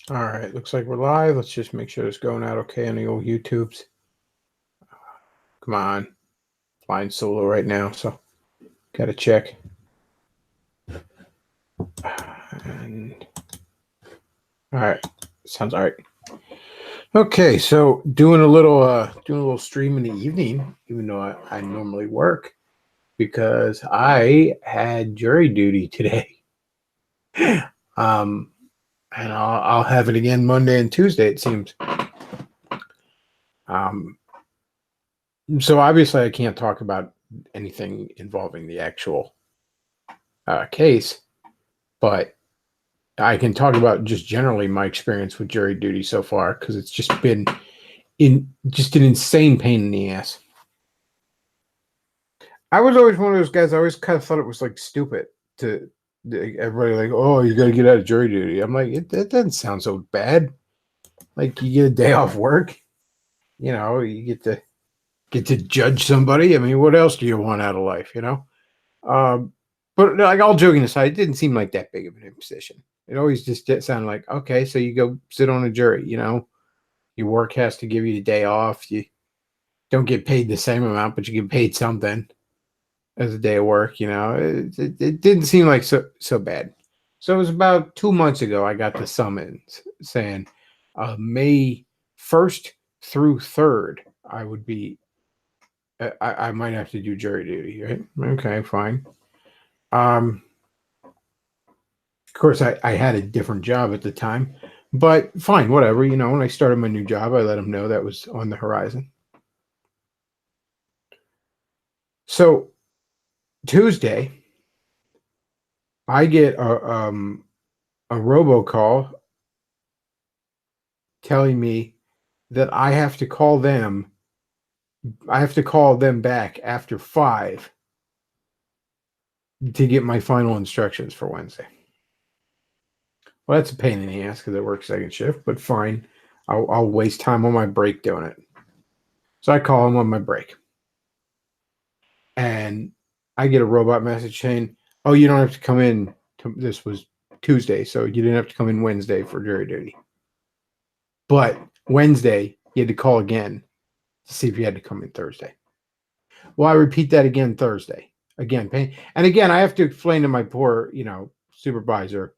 All right, looks like we're live. Let's just make sure it's going out okay on the old YouTubes. Come on, flying solo right now, so gotta check. And all right, sounds all right. Okay, so doing a little stream in the evening, even though I normally work because I had jury duty today. um, and I'll have it again Monday and Tuesday. It seems. Um, so obviously I can't talk about anything involving the actual case, but I can talk about just generally my experience with jury duty so far because it's just been just an insane pain in the ass. I was always one of those guys. I always kind of thought it was like stupid to everybody like, oh, you got to get out of jury duty. I'm like, it doesn't sound so bad. Like you get a day off work, you get to judge somebody. I mean, what else do you want out of life, Um, but like all joking aside, it didn't seem like that big of an imposition. It always just sounded like, okay, so you go sit on a jury, your work has to give you the day off. You don't get paid the same amount, but you get paid something as a day of work. It didn't seem like so bad. So it was about 2 months ago I got the summons saying May 1st through 3rd I would be I might have to do jury duty, right? Okay, fine. Of course, I had a different job at the time, but fine, whatever. When I started my new job, I let them know that was on the horizon. So Tuesday, I get a robocall telling me that I have to call them. I have to call them back after 5 to get my final instructions for Wednesday. Well, that's a pain in the ass because I work second shift, but fine. I'll waste time on my break doing it. So I call them on my break. And I get a robot message saying, "Oh, you don't have to come in." This was Tuesday, so you didn't have to come in Wednesday for jury duty. But Wednesday, you had to call again to see if you had to come in Thursday. Well, I repeat that again Thursday. Again, pain. And again, I have to explain to my poor, supervisor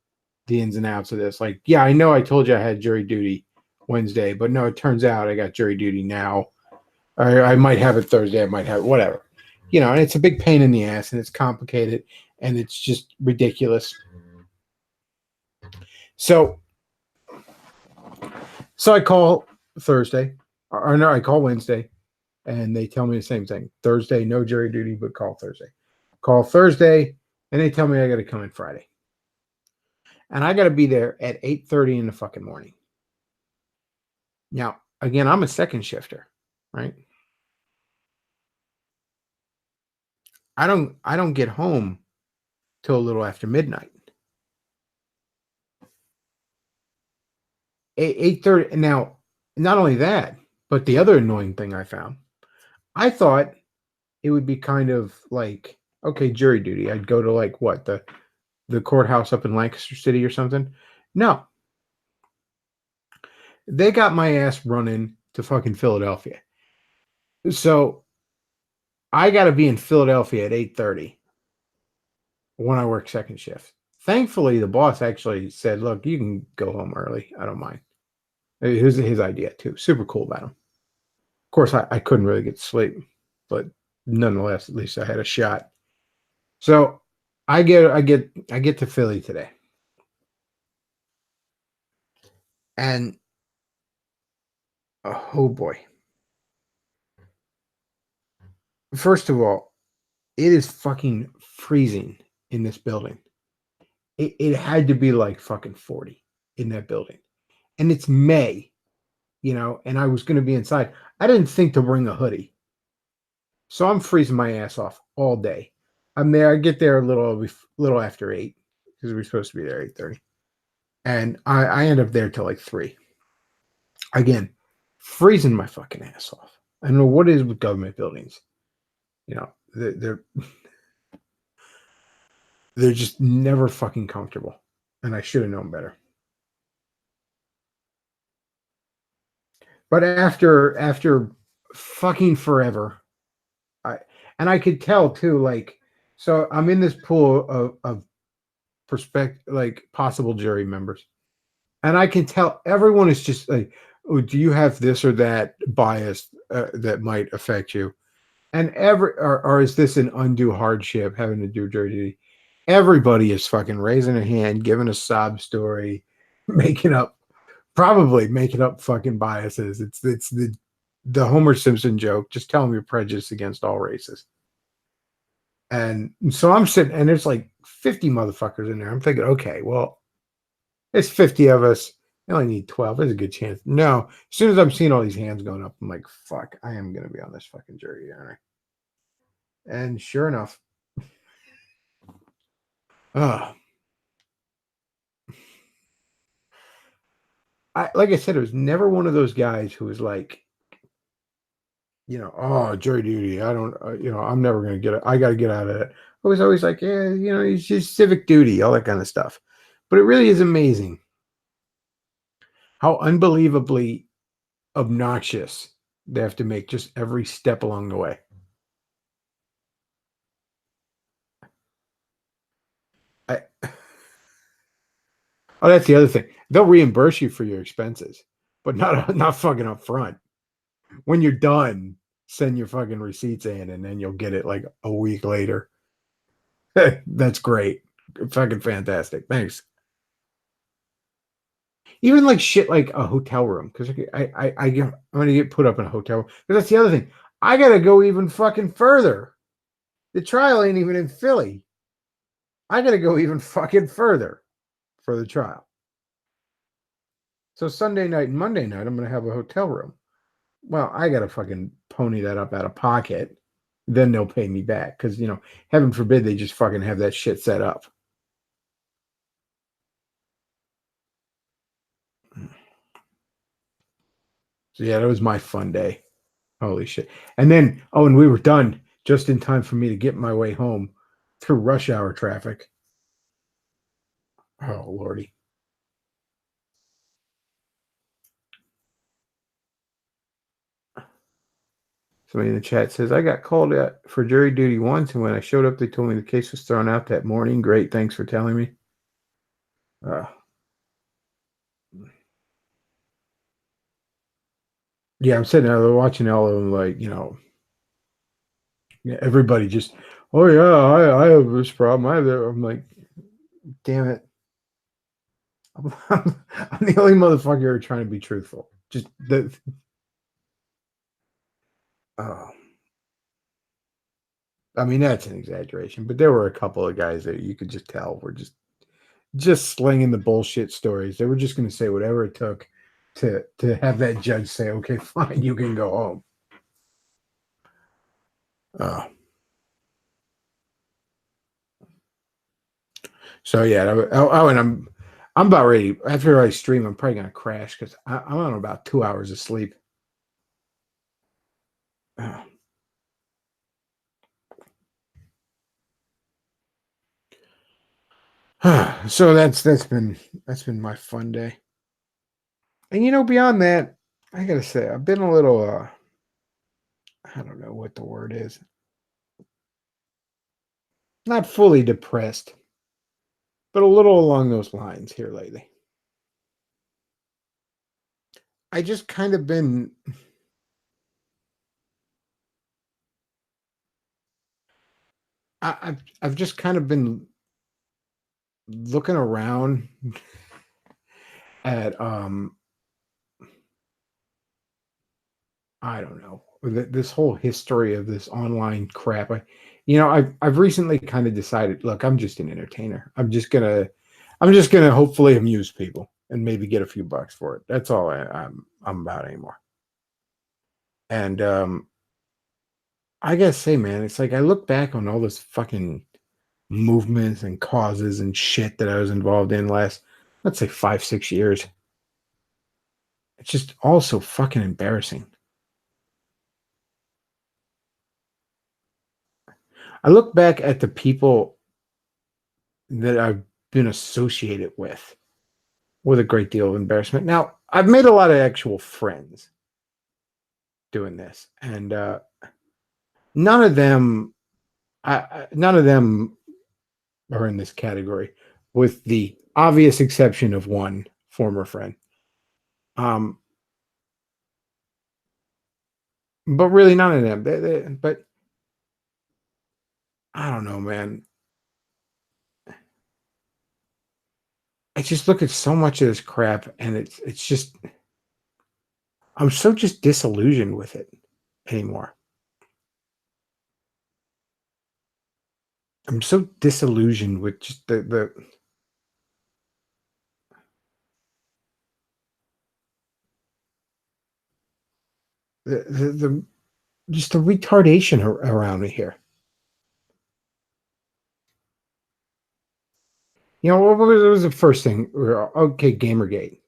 the ins and outs of this. Like, yeah, I know I told you I had jury duty Wednesday, but no, it turns out I got jury duty now. Or I might have it Thursday, I might have whatever. And it's a big pain in the ass and it's complicated and it's just ridiculous. So I call Thursday, or no, I call Wednesday, and they tell me the same thing. Thursday, no jury duty, but call Thursday. Call Thursday, and they tell me I got to come in Friday, and I got to be there at 8:30 in the fucking morning. Now, again, I'm a second shifter, right? I don't get home till a little after midnight. 8:30. Now, not only that, but the other annoying thing I found, I thought it would be kind of like, okay, jury duty. I'd go to like what, the courthouse up in Lancaster City or something. No, they got my ass running to fucking Philadelphia. So I got to be in Philadelphia at 8:30 when I work second shift. Thankfully, the boss actually said, "Look, you can go home early. I don't mind." It was his idea too. Super cool about him. Of course, I couldn't really get to sleep, but nonetheless, at least I had a shot. So I get to Philly today, and oh boy! First of all, it is fucking freezing in this building. It had to be like fucking 40 in that building, and it's May, and I was going to be inside. I didn't think to bring a hoodie, so I'm freezing my ass off all day. I'm there. I get there a little after 8 because we're supposed to be there 8:30, and I end up there till like 3. Again, freezing my fucking ass off. I don't know what it is with government buildings. They're they're just never fucking comfortable, and I should have known better. But after fucking forever, I and I could tell too, like, so I'm in this pool of like possible jury members, and I can tell everyone is just like, oh, do you have this or that bias that might affect you? And or is this an undue hardship having to do jury duty? Everybody is fucking raising a hand, giving a sob story, making up, probably making up fucking biases. It's the Homer Simpson joke. Just tell them you're prejudiced against all races. And so I'm sitting, and there's like 50 motherfuckers in there. I'm thinking, okay, well, it's 50 of us. I only need 12. There's a good chance. No, as soon as I'm seeing all these hands going up, I'm like, fuck, I am going to be on this fucking jury, aren't I? And sure enough, uh, like I said, it was never one of those guys who was like, oh, jury duty. I don't, I'm never going to get it. I got to get out of it. I was always like, yeah, it's just civic duty, all that kind of stuff. But it really is amazing how unbelievably obnoxious they have to make just every step along the way. I, oh, that's the other thing. They'll reimburse you for your expenses, but not fucking up front. When you're done, send your fucking receipts in, and then you'll get it like a week later. That's great. Fucking fantastic. Thanks. Even like shit like a hotel room, because I'm gonna get put up in a hotel room. Because that's the other thing. I gotta go even fucking further. The trial ain't even in Philly. I gotta go even fucking further for the trial. So Sunday night and Monday night, I'm gonna have a hotel room. Well, I gotta fucking pony that up out of pocket. Then they'll pay me back because heaven forbid they just fucking have that shit set up. So yeah, that was my fun day. Holy shit! And then and we were done just in time for me to get my way home through rush hour traffic. Oh lordy! Somebody in the chat says I got called out for jury duty once, and when I showed up, they told me the case was thrown out that morning. Great, thanks for telling me. Yeah, I'm sitting there watching all of them, like everybody just, oh yeah, I have this problem. I'm like, damn it. I'm the only motherfucker trying to be truthful. Just oh, I mean that's an exaggeration, but there were a couple of guys that you could just tell were just slinging the bullshit stories. They were just going to say whatever it took to have that judge say, okay, fine, you can go home. Oh. So yeah, and I'm about ready. After I stream, I'm probably gonna crash because I'm on about 2 hours of sleep. So that's been my fun day. And beyond that, I gotta say I've been a little I don't know what the word is. Not fully depressed, but a little along those lines here lately. I just kind of been I've just kind of been looking around at I don't know this whole history of this online crap. I've recently kind of decided, look, I'm just an entertainer. I'm just gonna hopefully amuse people and maybe get a few bucks for it. That's all I'm about anymore. And I gotta say, man, it's like I look back on all this fucking movements and causes and shit that I was involved in last, let's say 5-6 years. It's just all so fucking embarrassing. I look back at the people that I've been associated with a great deal of embarrassment. Now, I've made a lot of actual friends. doing this, and none of them, none of them are in this category, with the obvious exception of one former friend. Um, but really, none of them. But I don't know, man. I just look at so much of this crap, and it's just I'm so just disillusioned with it anymore. I'm so disillusioned with just the just the retardation around me here. You know, what was the first thing? Okay, Gamergate.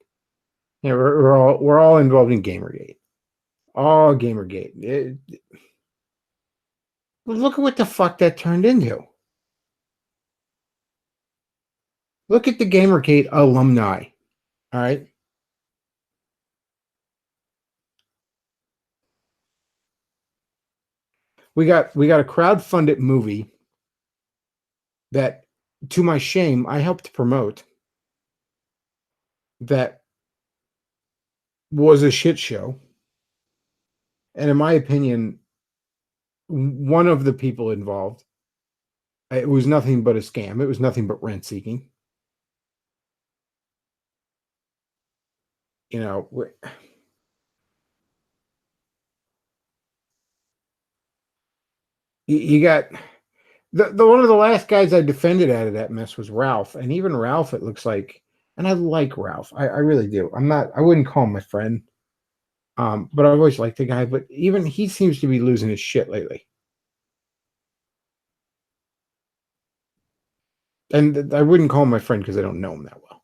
You know, we're all involved in Gamergate. All Gamergate. Look at what the fuck that turned into. Look at the Gamergate alumni. All right. We got a crowd-funded movie that, to my shame, I helped promote, that was a shit show. And in my opinion, one of the people involved, it was nothing but a scam. It was nothing but rent seeking. You know, you got the one of the last guys I defended out of that mess was Ralph, and even Ralph, it looks like, and I like Ralph, I really do. I wouldn't call him my friend, but I've always liked the guy. But even he seems to be losing his shit lately, and I wouldn't call him my friend because I don't know him that well.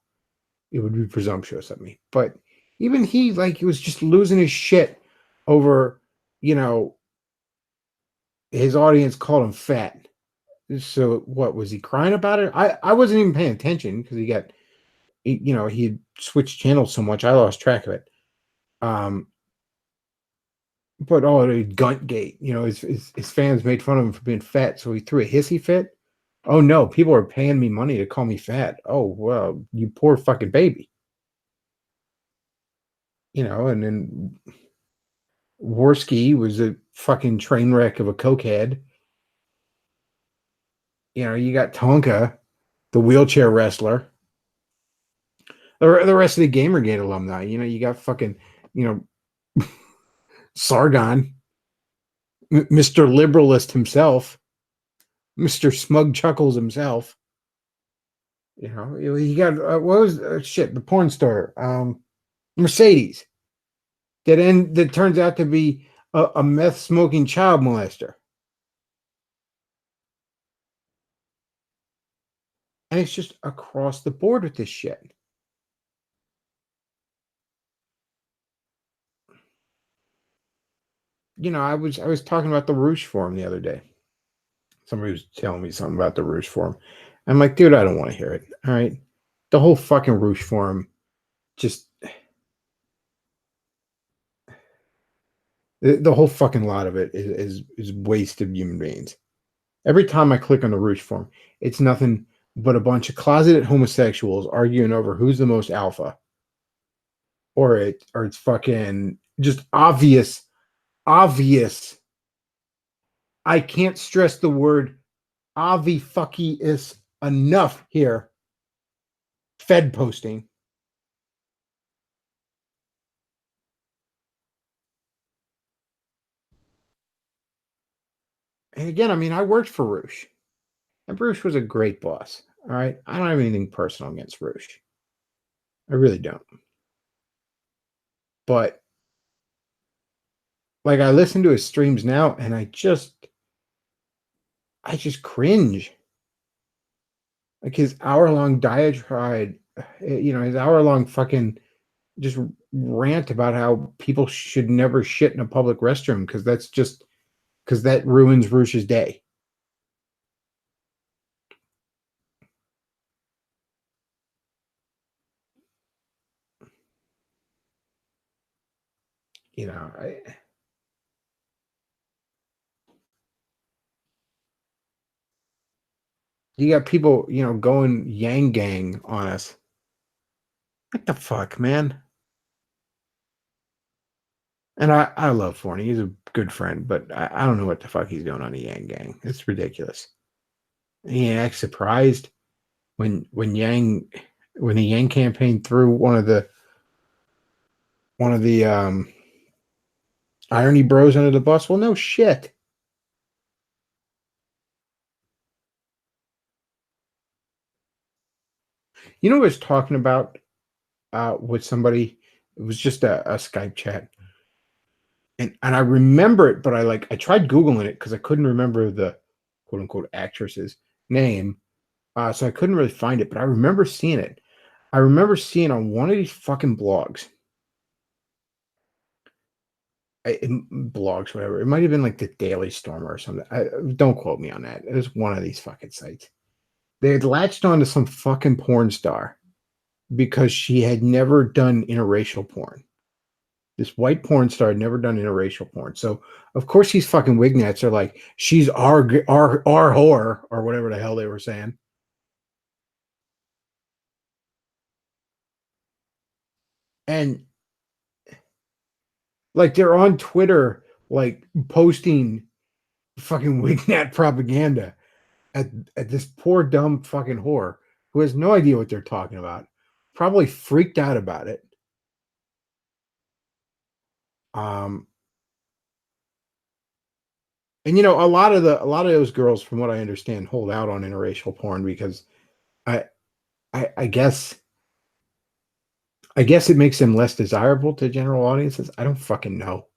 It would be presumptuous of me. But even he, like, he was just losing his shit over, you know, his audience called him fat. So what was he crying about it? I wasn't even paying attention because he switched channels so much I lost track of it. Um, but Guntgate, his fans made fun of him for being fat, so he threw a hissy fit. Oh no, people are paying me money to call me fat. Oh well, you poor fucking baby. And then Worski was a fucking train wreck of a cokehead. You got Tonka, the wheelchair wrestler. The rest of the Gamergate alumni. You got fucking, you know, Sargon, Mr. Liberalist himself, Mr. Smug Chuckles himself. He got what was shit, the porn star, Mercedes, that turns out to be a meth smoking child molester. And it's just across the board with this shit. I was talking about the Roosh forum the other day. Somebody was telling me something about the Roosh forum. I'm like, dude, I don't want to hear it. All right. The whole fucking Roosh forum, just the whole fucking lot of it is waste of human beings. Every time I click on the Roosh forum, it's nothing but a bunch of closeted homosexuals arguing over who's the most alpha. Or it's fucking just obvious. I can't stress the word fucky is enough here. Fed posting. And again, I mean, I worked for Roosh, and Roosh was a great boss. All right. I don't have anything personal against Roosh. I really don't. But like, I listen to his streams now, and I just cringe. Like his hour-long diatribe, his hour-long fucking just rant about how people should never shit in a public restroom because that ruins Roosh's day. You know, You got people, going Yang Gang on us. What the fuck, man? And I love Forney. He's a good friend, but I don't know what the fuck he's doing on the Yang Gang. It's ridiculous. He acts surprised when the Yang campaign threw one of the irony bros under the bus. Well, no shit. I was talking about with somebody. It was just a Skype chat, and I remember it, but I tried googling it because I couldn't remember the quote unquote actress's name, so I couldn't really find it. But I remember seeing it. I remember seeing on one of these fucking blogs, blogs, whatever. It might have been like the Daily Stormer or something. Don't quote me on that. It was one of these fucking sites. They had latched onto some fucking porn star because she had never done interracial porn. This white porn star had never done interracial porn. So of course these fucking wignets are like, she's our whore, or whatever the hell they were saying. And like they're on Twitter, like posting fucking wignet propaganda at, at this poor dumb fucking whore who has no idea what they're talking about. Probably freaked out about it. Um, and a lot of those girls, from what I understand, hold out on interracial porn because I I guess it makes them less desirable to general audiences. I don't fucking know.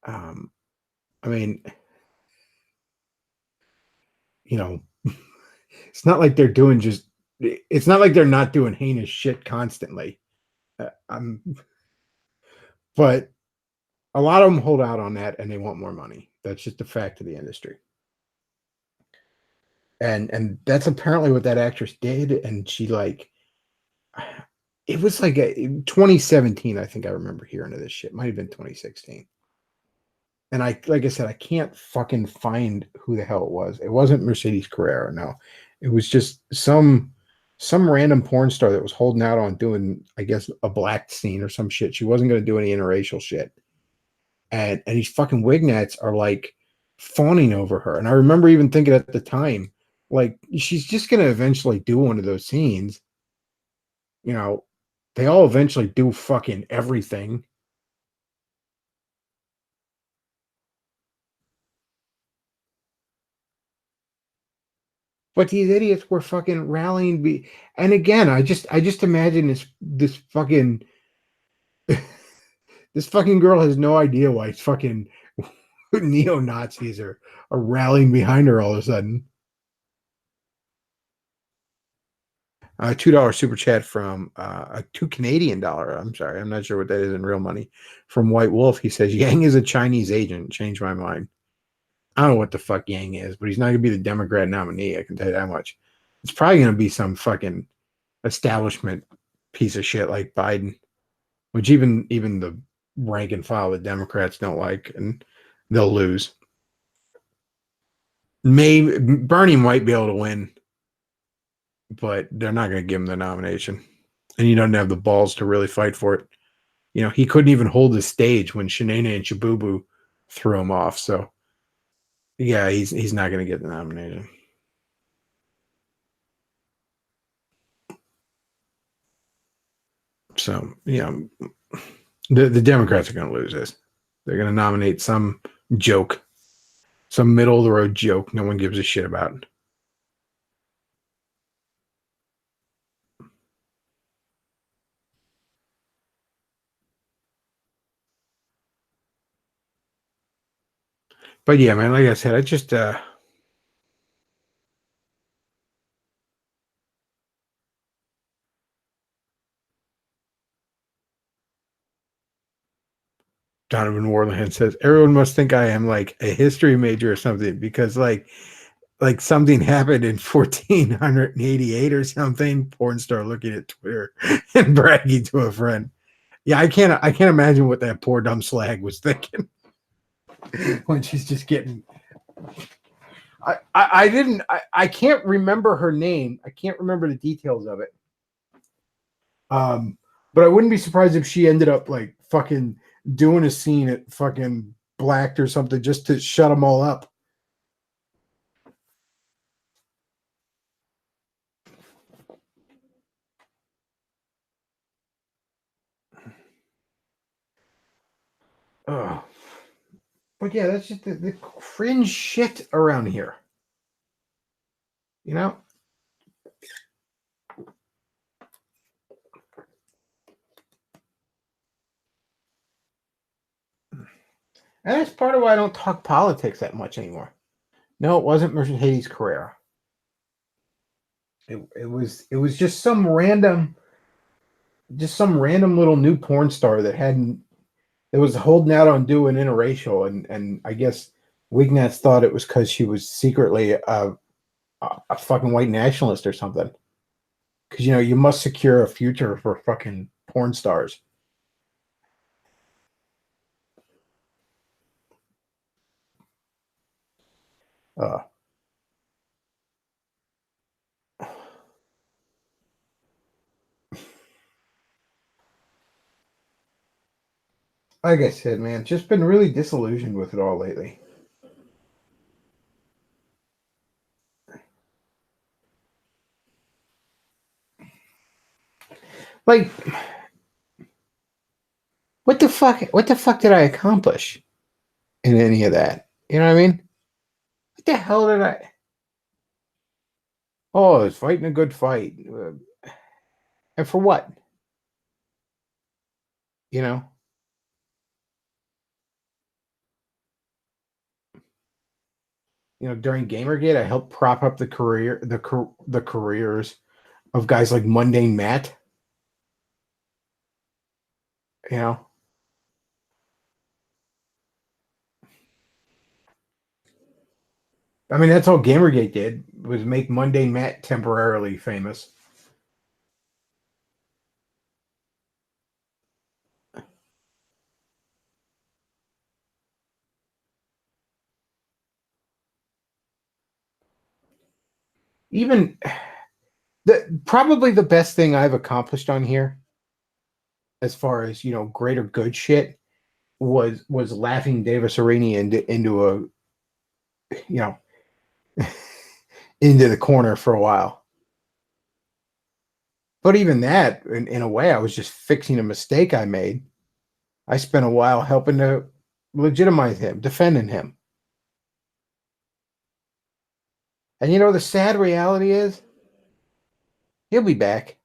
Um, I mean, you know, it's not like they're doing just. It's not like they're not doing heinous shit constantly. But a lot of them hold out on that and they want more money. That's just a fact of the industry. And that's apparently what that actress did. And she it was like 2017. I think I remember hearing of this shit. Might have been 2016. And like I said, I can't fucking find who the hell it was. It wasn't Mercedes Carrera. No, it was just some random porn star that was holding out on doing, I guess, a black scene or some shit. She wasn't going to do any interracial shit. And these fucking wignets are like fawning over her. And I remember even thinking at the time, like, she's just gonna eventually do one of those scenes. You know, they all eventually do fucking everything. But these idiots were fucking rallying and again, I just imagine this fucking this fucking girl has no idea why it's fucking neo Nazis are rallying behind her all of a sudden. $2 super chat from a $2 Canadian. I'm sorry, I'm not sure what that is in real money. From White Wolf, he says Yang is a Chinese agent. Changed my mind. I don't know what the fuck Yang is, but he's not gonna be the Democrat nominee. I can tell you that much. It's probably gonna be some fucking establishment piece of shit like Biden, which even the rank and file the Democrats don't like, and they'll lose. Maybe Bernie might be able to win, but they're not going to give him the nomination. And he doesn't have the balls to really fight for it. He couldn't even hold the stage when Shanae and Shabubu threw him off. So, yeah, he's not going to get the nomination. So, the Democrats are going to lose this. They're going to nominate some joke, some middle of the road joke no one gives a shit about. But yeah, man, like I said, I just Donovan Warland says everyone must think I am like a history major or something because like something happened in 1488 or something. Porn star looking at Twitter and bragging to a friend. Yeah, I can't imagine what that poor dumb slag was thinking when she's just getting. I didn't. I can't remember her name. I can't remember the details of it. But I wouldn't be surprised if she ended up like fucking doing a scene at fucking Blacked or something just to shut them all up. Ugh. But yeah, that's just the cringe shit around here. You know? And that's part of why I don't talk politics that much anymore. No, it wasn't Mercedes Carrera. It was just some random little new porn star that was holding out on doing interracial, and I guess Wignats thought it was because she was secretly a fucking white nationalist or something. Because you must secure a future for fucking porn stars. Uh, like I said, man, just been really disillusioned with it all lately. Like, what the fuck? What the fuck did I accomplish in any of that? You know what I mean? What the hell did I? Oh, I was fighting a good fight, and for what? You know? During Gamergate, I helped prop up the careers of guys like Mundane Matt. You know, I mean, that's all Gamergate did was make Mundane Matt temporarily famous. Even probably the best thing I've accomplished on here, as far as greater good shit, was laughing Davis Arini into a you know into the corner for a while. But even that, in a way, I was just fixing a mistake I made. I spent a while helping to legitimize him, defending him. And the sad reality is, he'll be back.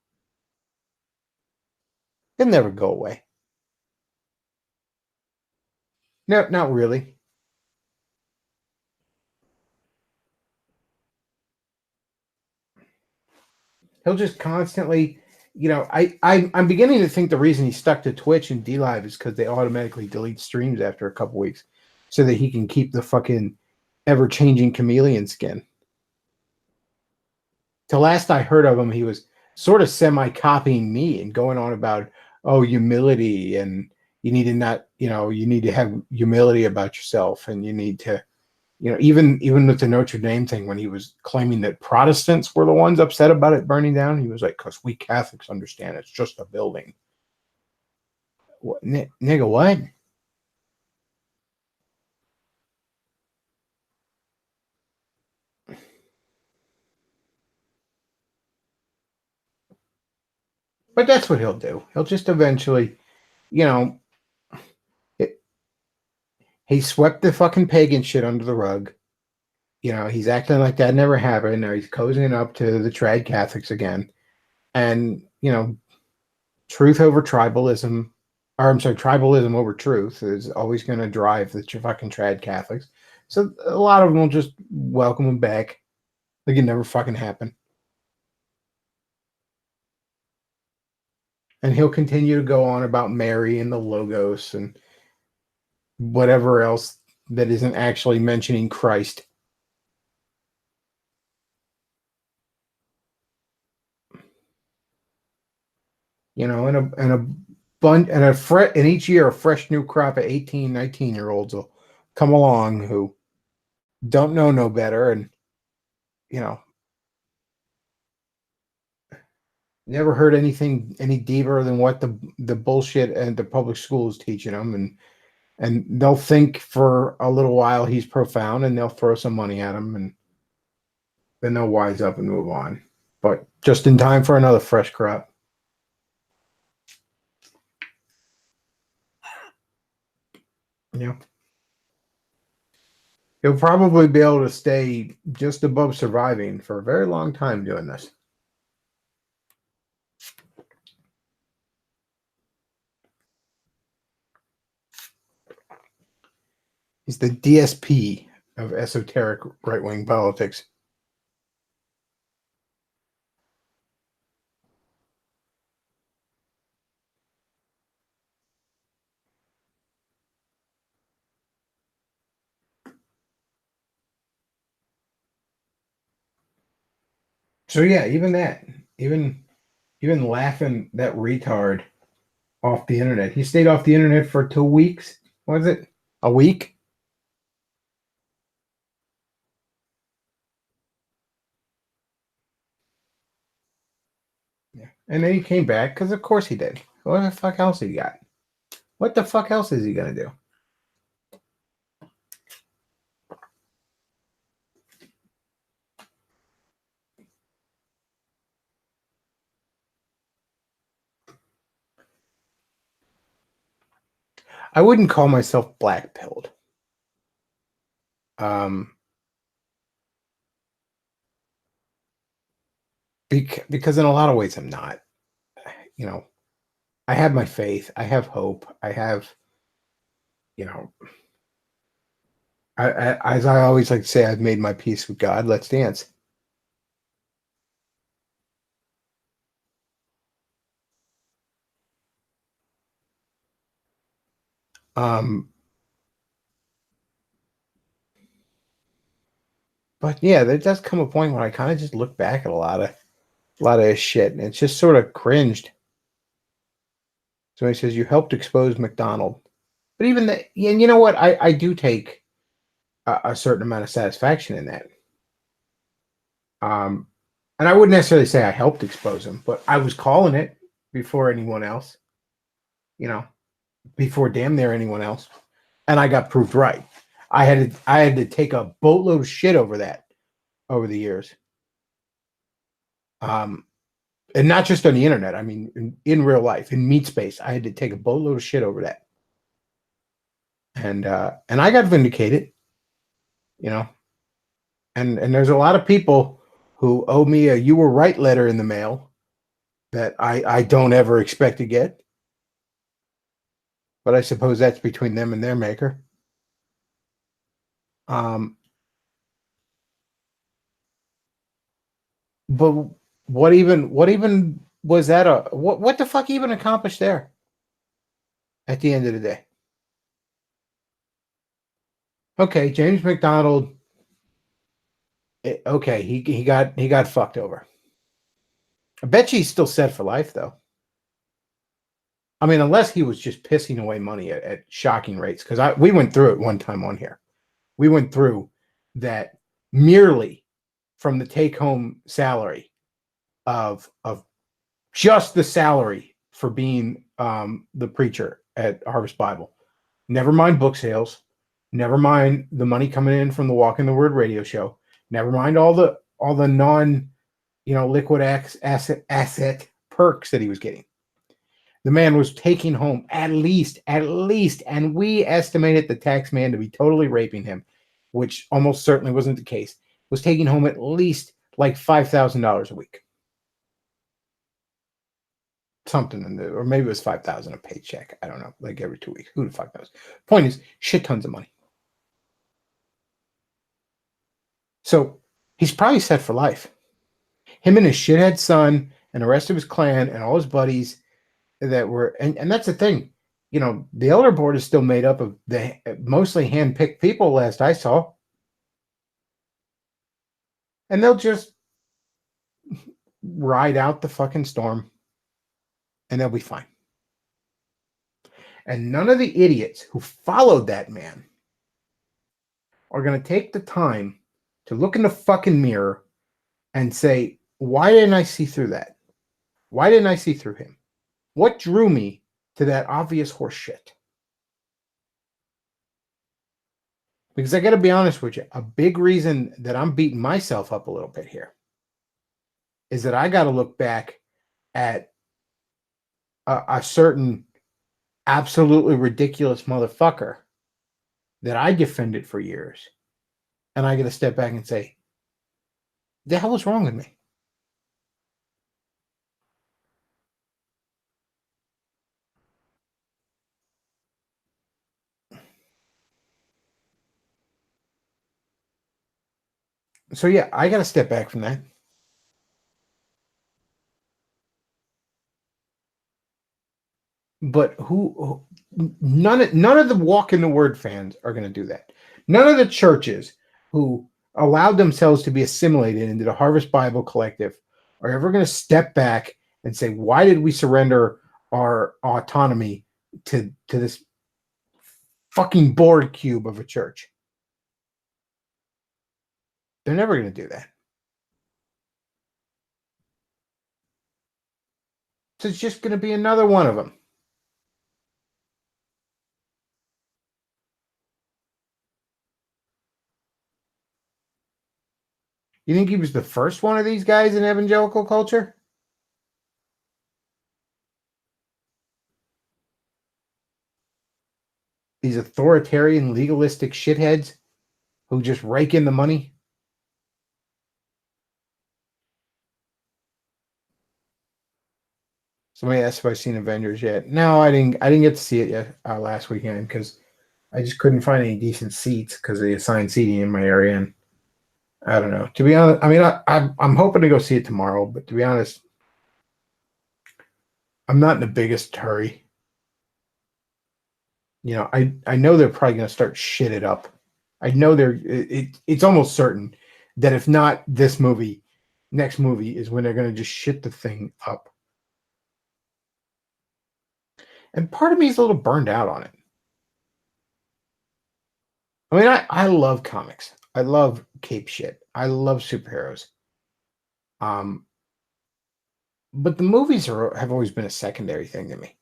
He'll never go away. No, not really. He'll just constantly, I'm beginning to think the reason he stuck to Twitch and DLive is because they automatically delete streams after a couple weeks, so that he can keep the fucking ever-changing chameleon skin. The last I heard of him, he was sort of semi-copying me and going on about, humility, and you need to not, you need to have humility about yourself, and you need to, even with the Notre Dame thing, when he was claiming that Protestants were the ones upset about it burning down, he was like, because we Catholics understand it's just a building. What, nigga, what? But that's what he'll do. He'll just eventually, you know, it, he swept the fucking pagan shit under the rug. He's acting like that never happened. Now he's cozying up to the trad Catholics again. And, truth over tribalism, or I'm sorry, tribalism over truth is always going to drive the fucking trad Catholics. So a lot of them will just welcome him back like it never fucking happened. And he'll continue to go on about Mary and the Logos and whatever else that isn't actually mentioning Christ. And each year a fresh new crop of 18, 19-year-olds will come along who don't know no better, and you know, never heard anything any deeper than what the bullshit and the public school is teaching them, and they'll think for a little while he's profound, and they'll throw some money at him, and then they'll wise up and move on. But just in time for another fresh crop. Yeah. He'll probably be able to stay just above surviving for a very long time doing this. He's the DSP of esoteric right wing politics. So yeah, even that, even even laughing that retard off the internet. He stayed off the internet for 2 weeks. Was it a week? Yeah, and then he came back because of course he did. What the fuck else he got? What the fuck else is he gonna do? I wouldn't call myself black pilled. Um, because in a lot of ways I'm not. You know, I have my faith. I have hope. I have, you know, as I always like to say, I've made my peace with God. Let's dance. Um, but yeah, there does come a point when I kind of just look back at a lot of his shit, and it's just sort of cringed. So he says you helped expose McDonald, but even that, and you know what? I do take a certain amount of satisfaction in that. Um, and I wouldn't necessarily say I helped expose him, but I was calling it before anyone else. You know, before damn near anyone else, and I got proved right. I had to take a boatload of shit over that over the years, um, and not just on the internet. I mean, in real life, in meat space, I had to take a boatload of shit over that, and I got vindicated. You know, and there's a lot of people who owe me a "you were right" letter in the mail that I don't ever expect to get, but I suppose that's between them and their maker. Um, but what even was that what the fuck even accomplished there at the end of the day? Okay, James McDonald. Okay, he got fucked over. I bet you he's still set for life though. I mean, unless he was just pissing away money at shocking rates, because we went through it one time on here. We went through that merely from the take home salary of just the salary for being the preacher at Harvest Bible. Never mind book sales. Never mind the money coming in from the Walk in the Word radio show. Never mind all the non liquid asset perks that he was getting. The man was taking home at least, and we estimated the tax man to be totally raping him, which almost certainly wasn't the case. Was taking home at least like $5,000 a week. Something in there, or maybe it was 5,000 a paycheck. I don't know, like every 2 weeks. Who the fuck knows? Point is, shit tons of money. So he's probably set for life. Him and his shithead son and the rest of his clan and all his buddies that were, and that's the thing. The elder board is still made up of the mostly hand-picked people, last I saw. And they'll just ride out the fucking storm and they'll be fine. And none of the idiots who followed that man are going to take the time to look in the fucking mirror and say, why didn't I see through that? Why didn't I see through him? What drew me to that obvious horse shit? Because I got to be honest with you, a big reason that I'm beating myself up a little bit here is that I got to look back at a certain absolutely ridiculous motherfucker that I defended for years. And I got to step back and say, the hell was wrong with me? So yeah, I got to step back from that. But none of the Walk in the Word fans are going to do that. None of the churches who allowed themselves to be assimilated into the Harvest Bible Collective are ever going to step back and say, why did we surrender our autonomy to this fucking board cube of a church? They're never going to do that. So it's just going to be another one of them. You think he was the first one of these guys in evangelical culture? These authoritarian, legalistic shitheads who just rake in the money? Somebody asked if I've seen Avengers yet. No, I didn't. I didn't get to see it yet last weekend because I just couldn't find any decent seats because they assigned seating in my area. And I don't know. To be honest, I mean, I'm hoping to go see it tomorrow. But to be honest, I'm not in the biggest hurry. You know, I know they're probably going to start shit it up. I know it's almost certain that if not this movie, next movie is when they're going to just shit the thing up. And part of me is a little burned out on it. I mean, I love comics. I love cape shit. I love superheroes. Um, but the movies have always been a secondary thing to me.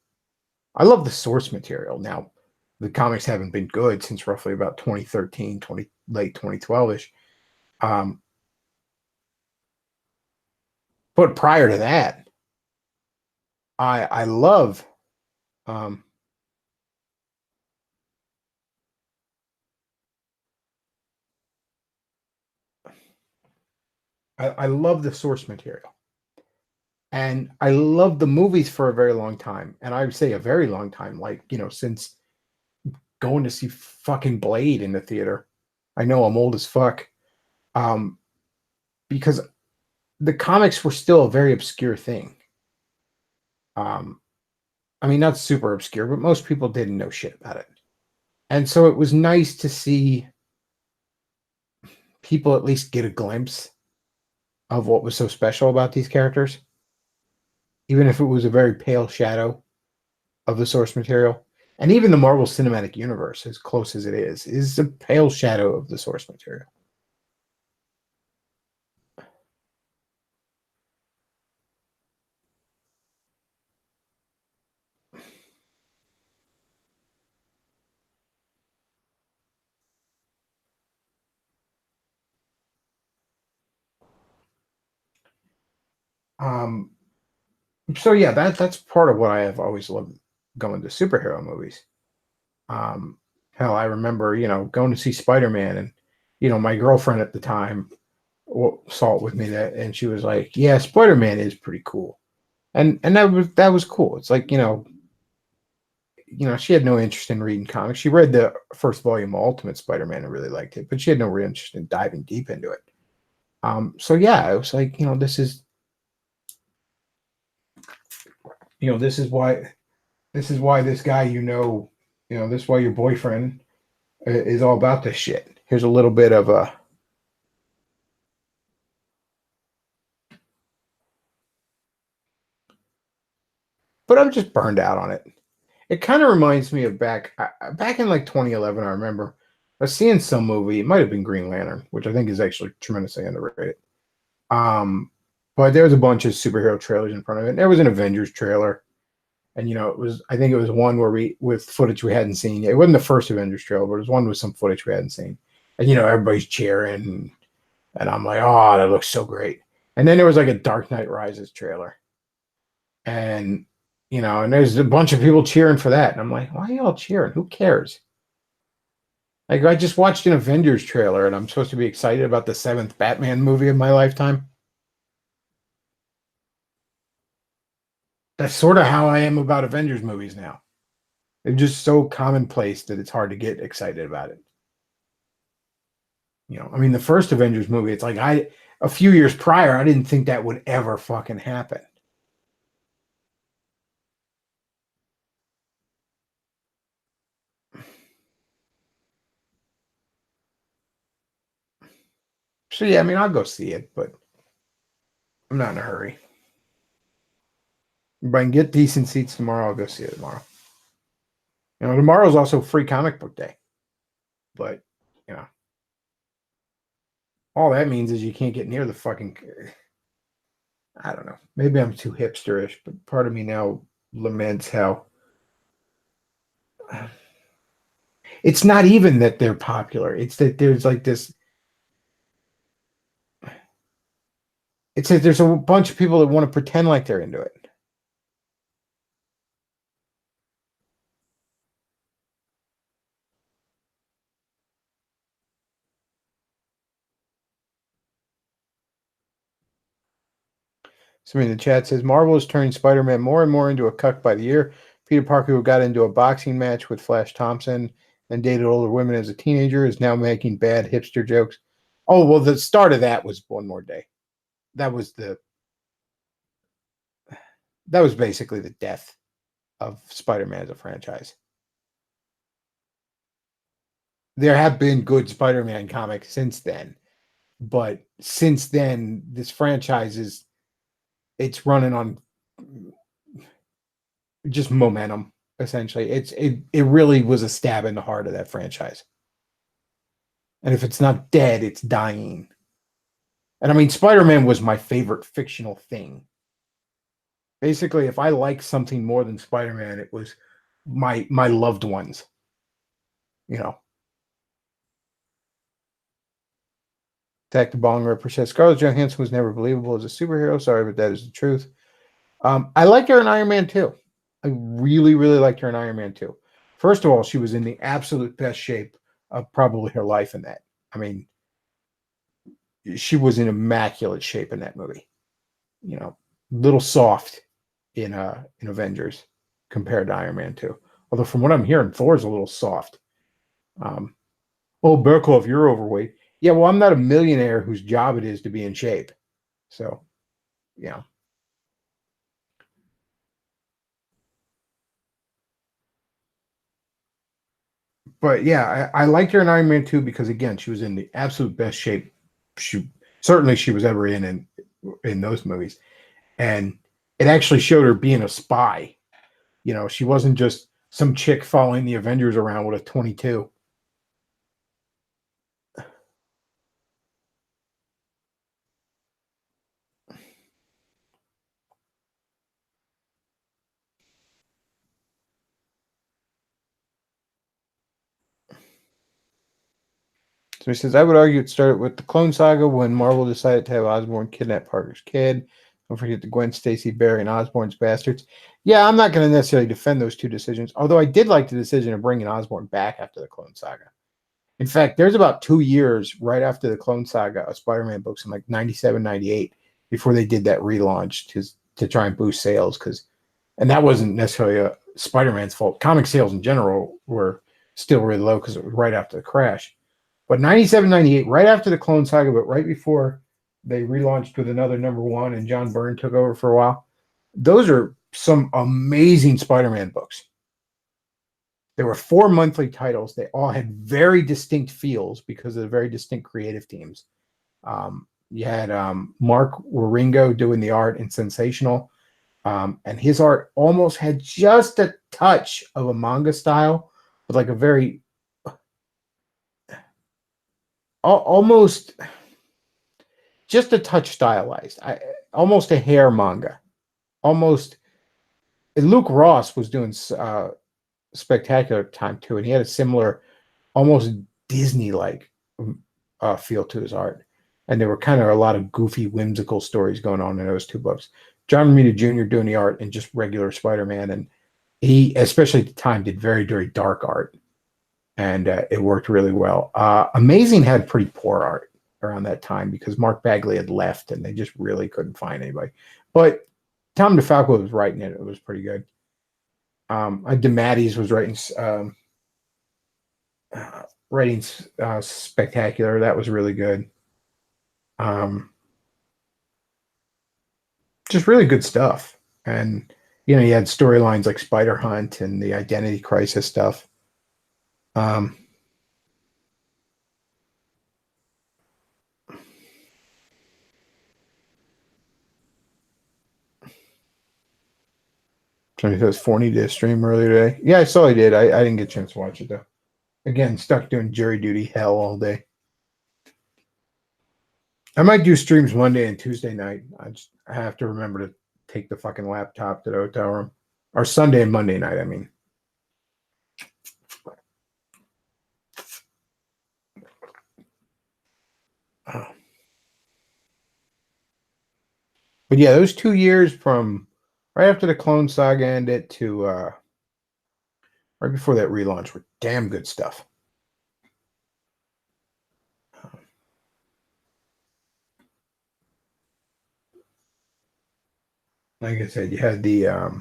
I love the source material. Now, the comics haven't been good since roughly about 2013, late 2012-ish. Um, but prior to that, I love um, I love the source material. And I love the movies for a very long time. And I would say a very long time, like, since going to see fucking Blade in the theater. I know I'm old as fuck. Um, because the comics were still a very obscure thing. Um, I mean, not super obscure, but most people didn't know shit about it. And so it was nice to see people at least get a glimpse of what was so special about these characters, even if it was a very pale shadow of the source material. And even the Marvel Cinematic Universe, as close as it is a pale shadow of the source material. Um, so yeah, that's part of what I have always loved going to superhero movies. Um, Hell, I remember, going to see Spider-Man, and my girlfriend at the time saw it with me, and she was like, "Yeah, Spider-Man is pretty cool," and that was cool. It's like, she had no interest in reading comics. She read the first volume of Ultimate Spider-Man and really liked it, but she had no real interest in diving deep into it. So yeah, it was like, this is why this guy, this is why your boyfriend is all about this shit. Here's a little bit of a. But I'm just burned out on it. It kind of reminds me of back in like 2011. I remember I was seeing some movie. It might have been Green Lantern, which I think is actually tremendously underrated. Um, but there was a bunch of superhero trailers in front of it. And there was an Avengers trailer, and it was. I think it was one where we with footage we hadn't seen yet. It wasn't the first Avengers trailer, but it was one with some footage we hadn't seen. And everybody's cheering, and I'm like, oh, that looks so great. And then there was like a Dark Knight Rises trailer, and and there's a bunch of people cheering for that, and I'm like, why are y'all cheering? Who cares? Like, I just watched an Avengers trailer, and I'm supposed to be excited about the seventh Batman movie of my lifetime. That's sort of how I am about Avengers movies now. They're just so commonplace that it's hard to get excited about it. I mean, the first Avengers movie, it's like a few years prior, I didn't think that would ever fucking happen. So yeah, I mean, I'll go see it, but I'm not in a hurry. If I can get decent seats tomorrow, I'll go see it tomorrow. Tomorrow's also free comic book day, but you know, all that means is you can't get near the fucking. I don't know. Maybe I'm too hipsterish, but part of me now laments how it's not even that they're popular. It's that there's like this. It's that there's a bunch of people that want to pretend like they're into it. Somebody in the chat says Marvel is turning Spider-Man more and more into a cuck by the year. Peter Parker, who got into a boxing match with Flash Thompson and dated older women as a teenager, is now making bad hipster jokes. Oh, well, the start of that was One More Day. That was basically the death of Spider-Man as a franchise. There have been good Spider-Man comics since then, but since then, this franchise it's running on just momentum. Essentially, it really was a stab in the heart of that franchise. And if it's not dead, it's dying. And I mean, Spider-Man was my favorite fictional thing. Basically, if I like something more than Spider-Man, it was my loved ones. You know, Attack the Bong Ripper says Scarlett Johansson was never believable as a superhero. Sorry, but that is the truth. I liked her in Iron Man 2. I really, really liked her in Iron Man 2. First of all, she was in the absolute best shape of probably her life in that. I mean, she was in immaculate shape in that movie. Little soft in Avengers compared to Iron Man 2. Although from what I'm hearing, Thor's a little soft. Oh, Bechtloff, you're overweight. Yeah, well, I'm not a millionaire whose job it is to be in shape. So, yeah. But yeah, I liked her in Iron Man 2 because again, she was in the absolute best shape she was ever in those movies. And it actually showed her being a spy. She wasn't just some chick following the Avengers around with a 22. So he says, I would argue it started with the Clone Saga when Marvel decided to have Osborn kidnap Parker's kid. Don't forget the Gwen Stacy, Barry, and Osborn's bastards. Yeah, I'm not going to necessarily defend those two decisions, although I did like the decision of bringing Osborn back after the Clone Saga. In fact, there's about 2 years right after the Clone Saga of Spider-Man books in like 97, 98 before they did that relaunch to try and boost sales. And that wasn't necessarily a Spider-Man's fault. Comic sales in general were still really low because it was right after the crash. But 97, 98, right after the Clone Saga, but right before they relaunched with another #1 and John Byrne took over for a while, those are some amazing Spider-Man books. There were 4 monthly titles. They all had very distinct feels because of the very distinct creative teams. You had Mark Waringo doing the art in Sensational, and his art almost had just a touch of a manga style, but like a very almost just a touch stylized. Almost a hair manga. Almost. And Luke Ross was doing Spectacular time too, and he had a similar, almost Disney-like feel to his art. And there were kind of a lot of goofy, whimsical stories going on in those two books. John Romita Jr. doing the art and just regular Spider-Man, and he, especially at the time, did very, very dark art, and it worked really well. Amazing had pretty poor art around that time because Mark Bagley had left, and they just really couldn't find anybody. But Tom DeFalco was writing it; it was pretty good. DeMatteis was writing Spectacular. That was really good. Just really good stuff. And you had storylines like Spider Hunt and the Identity Crisis stuff. Somebody says Forney did a stream earlier today. Yeah, I saw he did. I didn't get a chance to watch it though. Again, stuck doing jury duty hell all day. I might do streams Monday and Tuesday night. I have to remember to take the fucking laptop to the hotel room. Or Sunday and Monday night, I mean. But yeah, those 2 years from right after the Clone Saga ended to right before that relaunch were damn good stuff. Like I said, you had the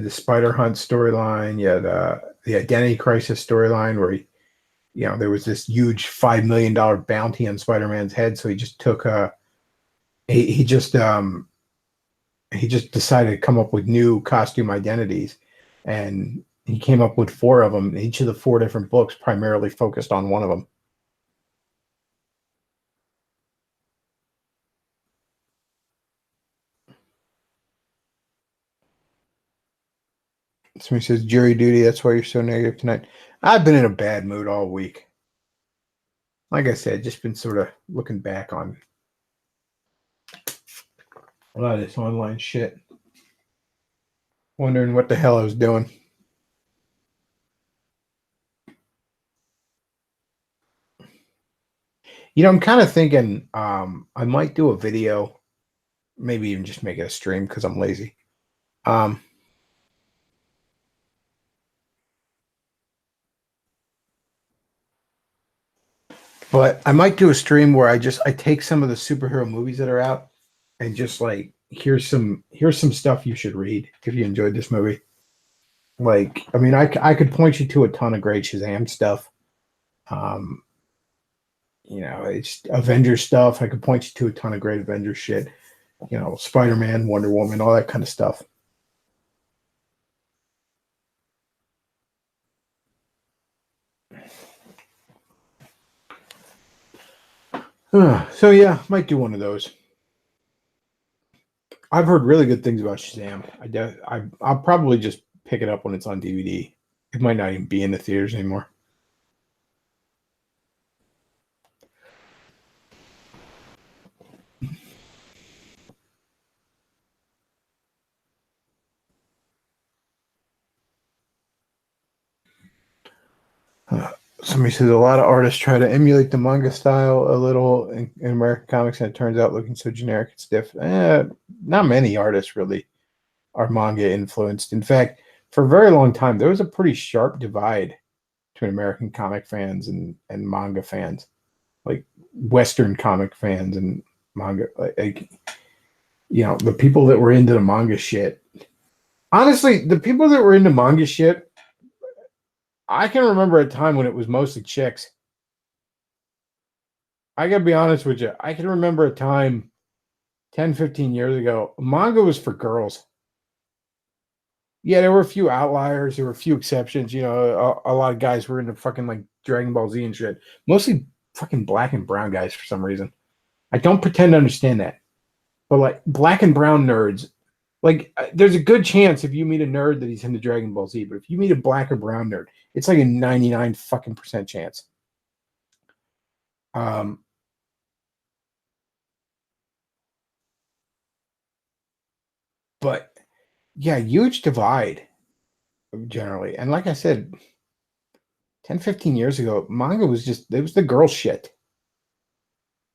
Spider Hunt storyline, you had the Identity Crisis storyline where there was this huge $5 million bounty on Spider-Man's head, so he just took he just decided to come up with new costume identities, and he came up with 4 of them. Each of the 4 different books primarily focused on one of them. Somebody says jury duty. That's why you're so negative tonight. I've been in a bad mood all week. Like I said, just been sort of looking back on a lot of this online shit. Wondering what the hell I was doing. I'm kind of thinking I might do a video, maybe even just make it a stream because I'm lazy. But I might do a stream where I take some of the superhero movies that are out and just like here's some stuff you should read if you enjoyed this movie. Like, I mean, I could point you to a ton of great Shazam stuff. It's Avengers stuff. I could point you to a ton of great Avengers shit. Spider-Man, Wonder Woman, all that kind of stuff. So yeah, might do one of those. I've heard really good things about Shazam. I'll probably just pick it up when it's on DVD. It might not even be in the theaters anymore. Somebody says a lot of artists try to emulate the manga style a little in American comics, and it turns out looking so generic and stiff. Not many artists really are manga influenced. In fact, for a very long time, there was a pretty sharp divide between American comic fans and manga fans, like Western comic fans and manga. The people that were into the manga shit. Honestly, the people that were into manga shit, I can remember a time when it was mostly chicks. I gotta be honest with you. I can remember a time 10, 15 years ago, manga was for girls. Yeah, there were a few outliers. There were a few exceptions. A lot of guys were into fucking like Dragon Ball Z and shit. Mostly fucking black and brown guys for some reason. I don't pretend to understand that. But like black and brown nerds, like there's a good chance if you meet a nerd that he's into Dragon Ball Z. But if you meet a black or brown nerd, it's like a 99 fucking % chance. Um, but yeah, huge divide generally. And like I said, 10, 15 years ago, manga was just, it was the girl shit,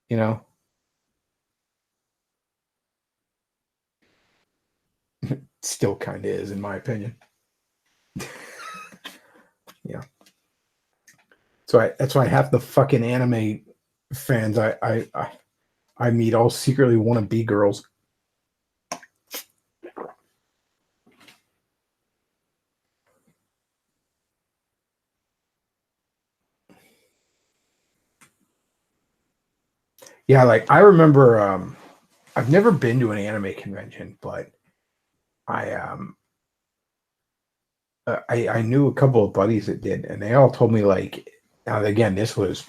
you know? Still kind of is, in my opinion. Yeah. That's why half the fucking anime fans I meet all secretly want to be girls. Yeah, like I remember I've never been to an anime convention, but I I knew a couple of buddies that did, and they all told me like, now again, this was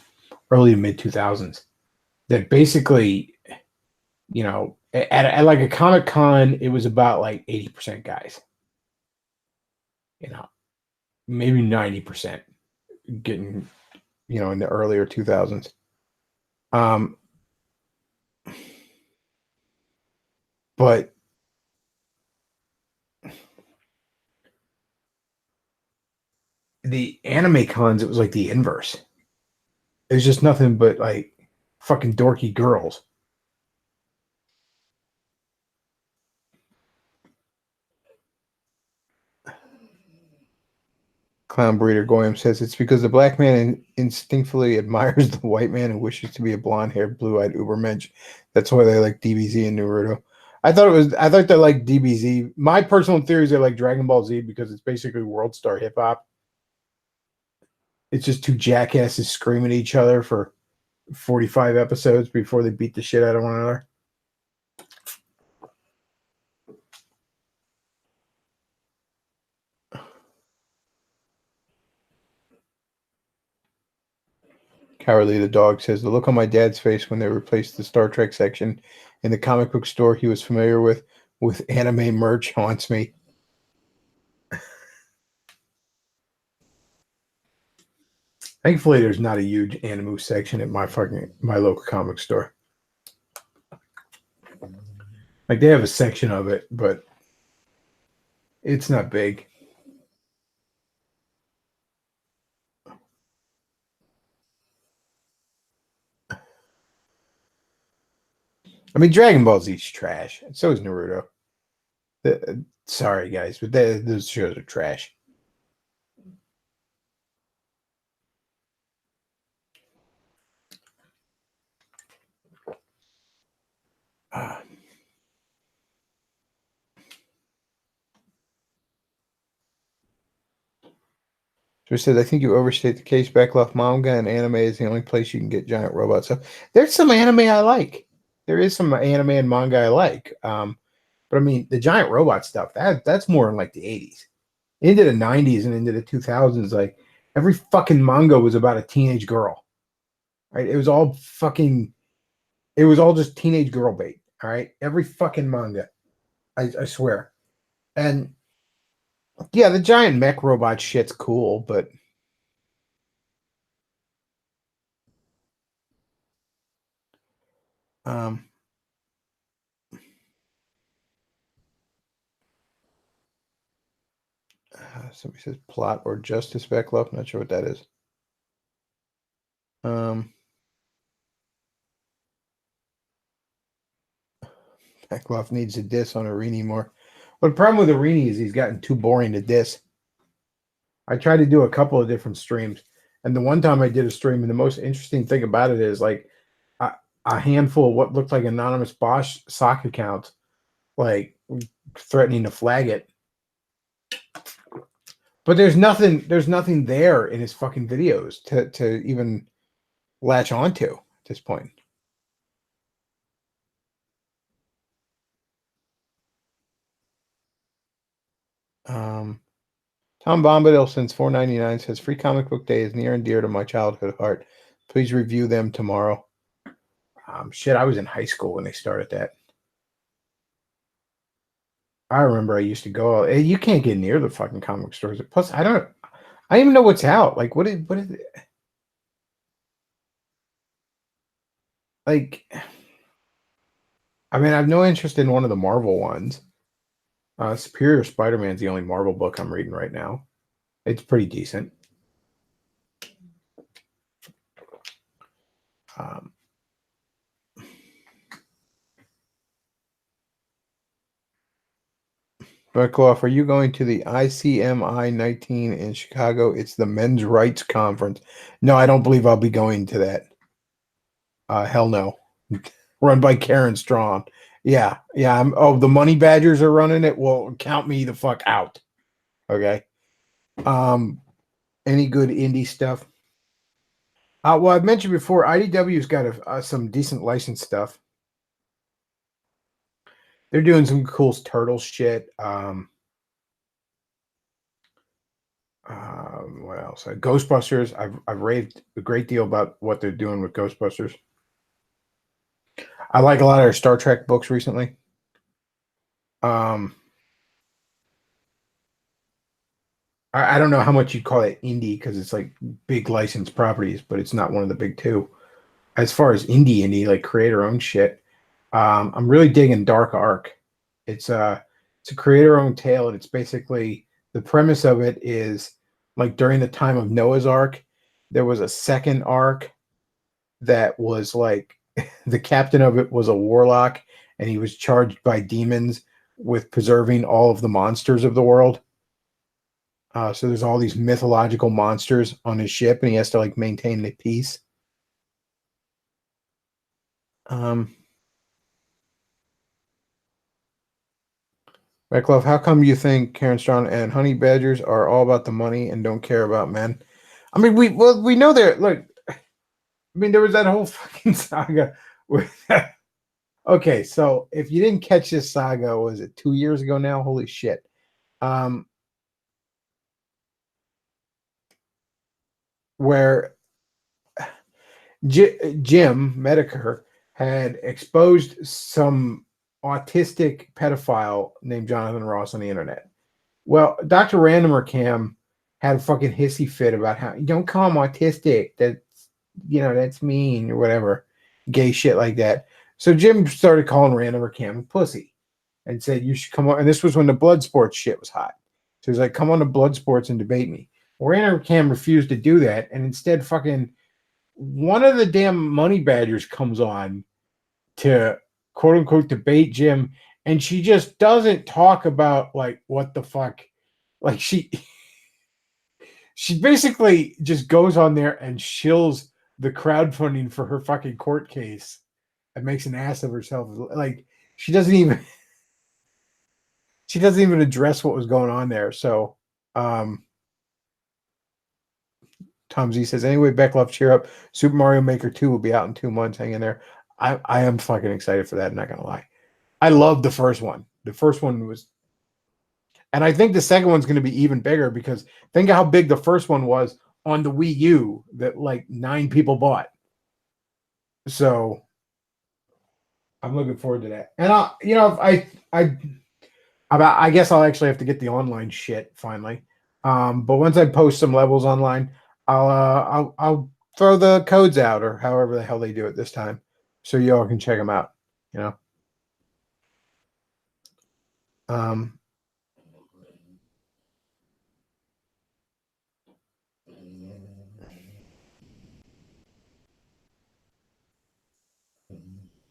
early to mid 2000s, that basically, at like a Comic Con, it was about like 80% guys, you know, maybe 90% getting, in the earlier 2000s. Um, but the anime cons, it was like the inverse. It was just nothing but like fucking dorky girls. Clown breeder Goyam says it's because the black man instinctively admires the white man and wishes to be a blonde-haired, blue-eyed Ubermensch. That's why they like DBZ and Naruto. I thought they like DBZ. My personal theory is they like Dragon Ball Z because it's basically World Star Hip Hop. It's just two jackasses screaming at each other for 45 episodes before they beat the shit out of one another. Cowardly the dog says the look on my dad's face when they replaced the Star Trek section in the comic book store he was familiar with anime merch haunts me. Thankfully, there's not a huge anime section at my local comic store. Like they have a section of it, but it's not big. I mean, Dragon Ball Z's trash. So is Naruto. Sorry, guys, but those shows are trash. Uh, so he says, I think you overstate the case. Bechtloff manga and anime is the only place you can get giant robots. So there's some anime I like. There is some anime and manga I like. But I mean, the giant robot stuff, that's more in like the 80s. Into the 90s and into the 2000s, like every fucking manga was about a teenage girl. Right? It was all just teenage girl bait. All right. Every fucking manga. I swear. And yeah, the giant mech robot shit's cool, but um somebody says plot or justice Bechtloff. Not sure what that is. Um Bechtloff needs to diss on Arini more. But the problem with Arini is he's gotten too boring to diss. I tried to do a couple of different streams, and the one time I did a stream, and the most interesting thing about it is like a handful of what looked like anonymous Bosch sock accounts, like threatening to flag it. But there's nothing there in his fucking videos to even latch onto at this point. Um, Tom Bombadil since $4.99 says free comic book day is near and dear to my childhood heart. Please review them tomorrow. Shit, I was in high school when they started that. I remember I used to go. You can't get near the fucking comic stores. Plus, I don't even know what's out. Like, what is it? Like, I mean, I have no interest in one of the Marvel ones. Superior Spider-Man's the only Marvel book I'm reading right now. It's pretty decent. Um, Bechtloff, are you going to the ICMI 19 in Chicago? It's the Men's Rights Conference. No, I don't believe I'll be going to that. Hell no. Run by Karen Strawn. Yeah, yeah. Oh, the Money Badgers are running it. Well, count me the fuck out. Okay. Um, any good indie stuff? Well, I've mentioned before, IDW's got some decent license stuff. They're doing some cool turtle shit. What else? Ghostbusters. I've raved a great deal about what they're doing with Ghostbusters. I like a lot of their Star Trek books recently. Um, I don't know how much you'd call it indie because it's like big licensed properties, but it's not one of the big two. As far as indie, like creator owned shit, I'm really digging Dark Arc. It's a creator owned tale, and it's basically the premise of it is like during the time of Noah's Ark, there was a second ark that was like the captain of it was a warlock, and he was charged by demons with preserving all of the monsters of the world. So there's all these mythological monsters on his ship, and he has to like maintain the peace. Um, Bechtloff, how come you think Karen Strong and Honey Badgers are all about the money and don't care about men? I mean, we know they're look. I mean, there was that whole fucking saga with. Okay, so if you didn't catch this saga, was it 2 years ago now? Holy shit! Um, where Jim Medicare had exposed some autistic pedophile named Jonathan Ross on the internet. Well, Dr. Randomer Cam had a fucking hissy fit about how you don't call him autistic. That's mean or whatever, gay shit like that. So Jim started calling Randomer Cam a pussy and said you should come on. And this was when the blood sports shit was hot. So he's like, come on to blood sports and debate me. Well, Randomer Cam refused to do that, and instead, fucking one of the damn money badgers comes on to quote unquote debate Jim, and she just doesn't talk about like what the fuck. Like she basically just goes on there and shills the crowdfunding for her fucking court case and makes an ass of herself. Like she doesn't even address what was going on there. So Tom Z says, anyway, Beckloff, cheer up. Super Mario Maker 2 will be out in 2 months. Hang in there. I am fucking excited for that. I'm not gonna lie. I love the first one. The first one was, and I think the second one's going to be even bigger because think of how big the first one was on the Wii U that like 9 people bought. So I'm looking forward to that. And I guess I'll actually have to get the online shit finally. But once I post some levels online, I'll throw the codes out or however the hell they do it this time, so y'all can check them out. You know. Um,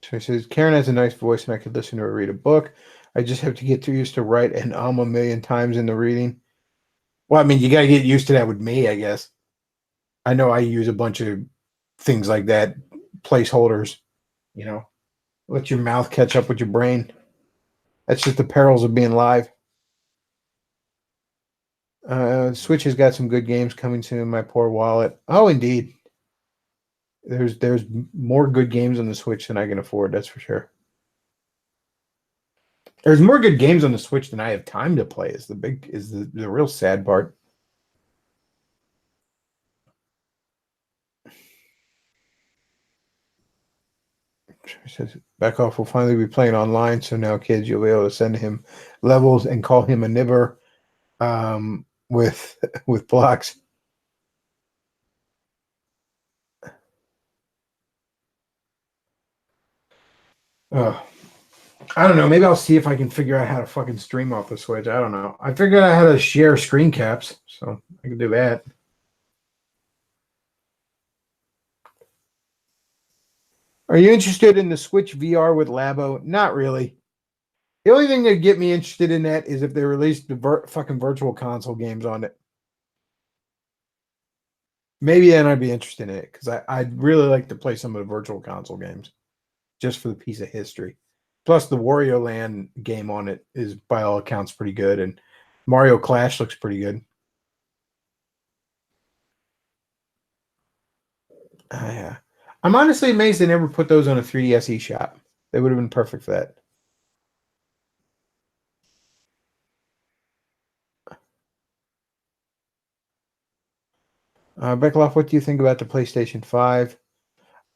so he says Karen has a nice voice and I could listen to her read a book. I just have to get too used to write an a million times in the reading. Well, I mean, you gotta get used to that with me, I guess. I know I use a bunch of things like that, placeholders, you know, let your mouth catch up with your brain. That's just the perils of being live. Switch has got some good games coming soon. My poor wallet. Oh, indeed. There's more good games on the Switch than I can afford. That's for sure. There's more good games on the Switch than I have time to play. Is the real sad part. Says Beckhoff will finally be playing online, so now kids, you'll be able to send him levels and call him a nibber with with blocks. Uh, I don't know. Maybe I'll see if I can figure out how to fucking stream off the Switch. I don't know. I figured out how to share screen caps, so I can do that. Are you interested in the Switch VR with Labo? Not really. The only thing that get me interested in that is if they release the fucking virtual console games on it. Maybe then I'd be interested in it because I'd really like to play some of the virtual console games just for the piece of history. Plus, the Wario Land game on it is, by all accounts, pretty good, and Mario Clash looks pretty good. Yeah. I'm honestly amazed they never put those on a 3DS eShop. They would have been perfect for that. Beckloff, what do you think about the PlayStation 5?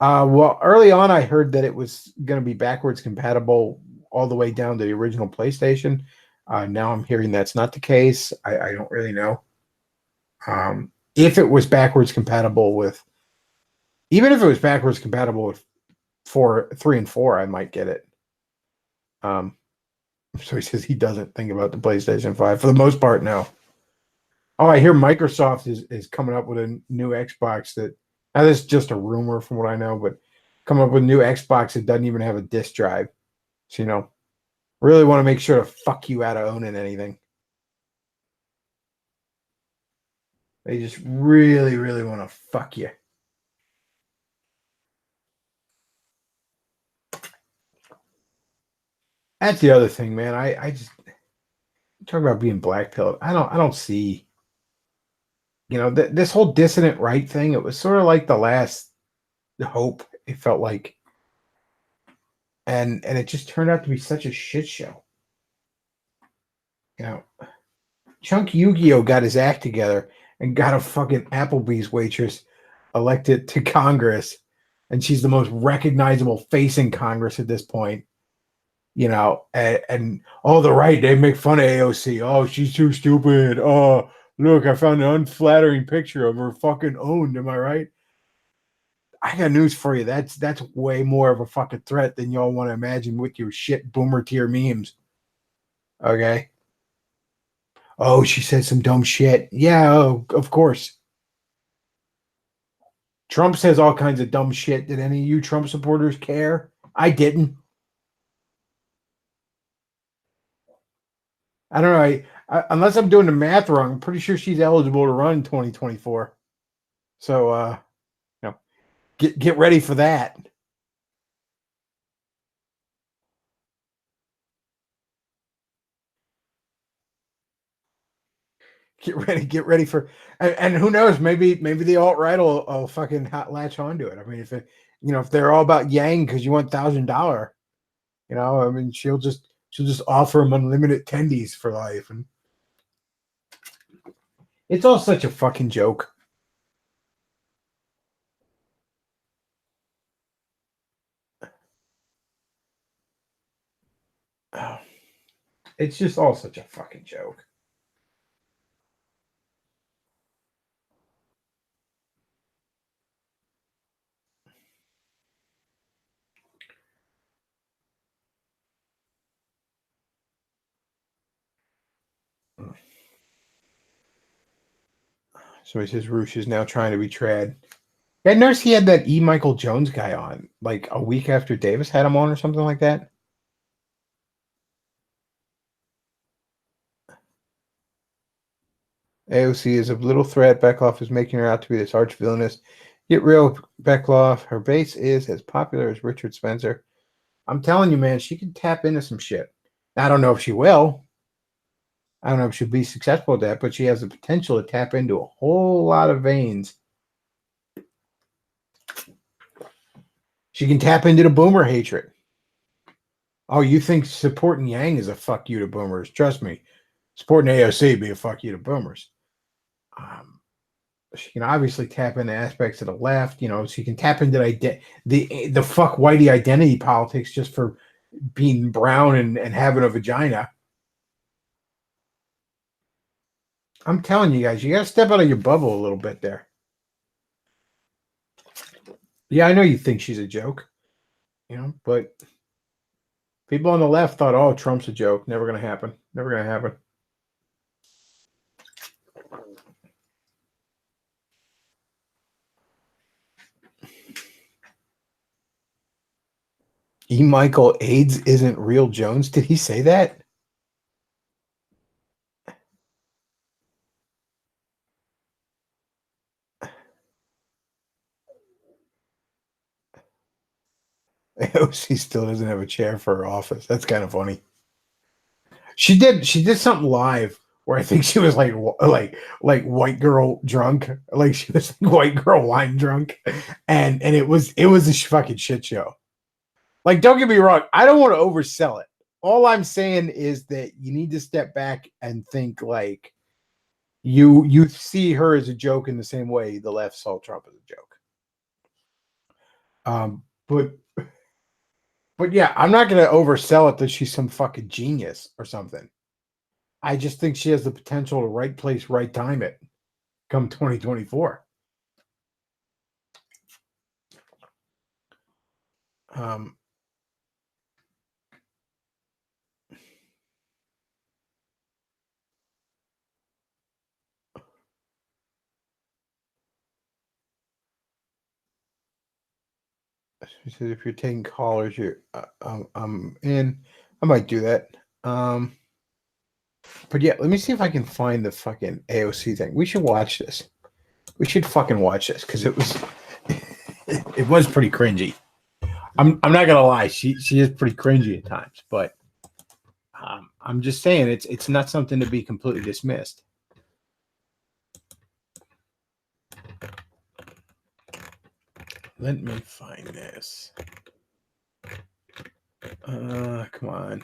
Well, early on, I heard that it was going to be backwards compatible all the way down to the original PlayStation. Now I'm hearing that's not the case. I don't really know. If it was backwards compatible with, even if it was backwards compatible with 3 and 4, I might get it. So he says he doesn't think about the PlayStation 5 for the most part. No. Oh, I hear Microsoft is coming up with a new Xbox that, now this is just a rumor from what I know, but coming up with a new Xbox that doesn't even have a disk drive. So, really want to make sure to fuck you out of owning anything. They just really, really want to fuck you. That's the other thing, man. I just talk about being blackpilled. I don't see, this whole dissident right thing. It was sort of like the last hope. It felt like, and it just turned out to be such a shit show. You know, Chunk Yu-Gi-Oh got his act together and got a fucking Applebee's waitress elected to Congress, and she's the most recognizable face in Congress at this point. And oh, the right, they make fun of AOC. Oh, she's too stupid. Oh, look, I found an unflattering picture of her fucking owned. Am I right? I got news for you. That's way more of a fucking threat than y'all want to imagine with your shit boomer tier memes. Okay. Oh, she said some dumb shit. Yeah, oh, of course. Trump says all kinds of dumb shit. Did any of you Trump supporters care? I didn't. I don't know. Unless I'm doing the math wrong, I'm pretty sure she's eligible to run in 2024. So, get ready for that. Get ready for, and who knows? Maybe the alt right will fucking latch onto it. I mean, if they're all about Yang because you want $1,000, I mean, she'll just offer them unlimited tendies for life, and it's all such a fucking joke. Oh, it's just all such a fucking joke. So he says Roosh is now trying to be trad. I noticed he had that Michael Jones guy on like a week after Davis had him on or something like that. AOC is a little threat. Bechtloff is making her out to be this arch villainous. Get real, Bechtloff. Her base is as popular as Richard Spencer. I'm telling you, man, she can tap into some shit. I don't know if she will. I don't know if she'll be successful at that, but she has the potential to tap into a whole lot of veins. She can tap into the boomer hatred. Oh, you think supporting Yang is a fuck you to boomers? Trust me, supporting AOC be a fuck you to boomers. She can obviously tap into aspects of the left. She can tap into the fuck whitey identity politics just for being brown and having a vagina. I'm telling you guys, you got to step out of your bubble a little bit there. Yeah, I know you think she's a joke, but People on the left thought, "Oh, Trump's a joke. Never gonna happen. Never gonna happen." E. Michael, AIDS isn't real. Jones, did he say that? She still doesn't have a chair for her office. That's kind of funny. She did something live where I think she was like white girl drunk, like she was like white girl wine drunk, and it was a fucking shit show. Like, don't get me wrong, I don't want to oversell it. All I'm saying is that you need to step back and think like you see her as a joke in the same way the left saw Trump as a joke. But yeah, I'm not gonna oversell it that she's some fucking genius or something. I just think she has the potential to right place, right time it come 2024. She said, if you're taking callers, I'm in. I might do that. But yeah, let me see if I can find the fucking AOC thing. We should watch this. We should fucking watch this because it was pretty cringy. I'm not gonna lie, she is pretty cringy at times, but I'm just saying it's not something to be completely dismissed. Let me find this. Come on.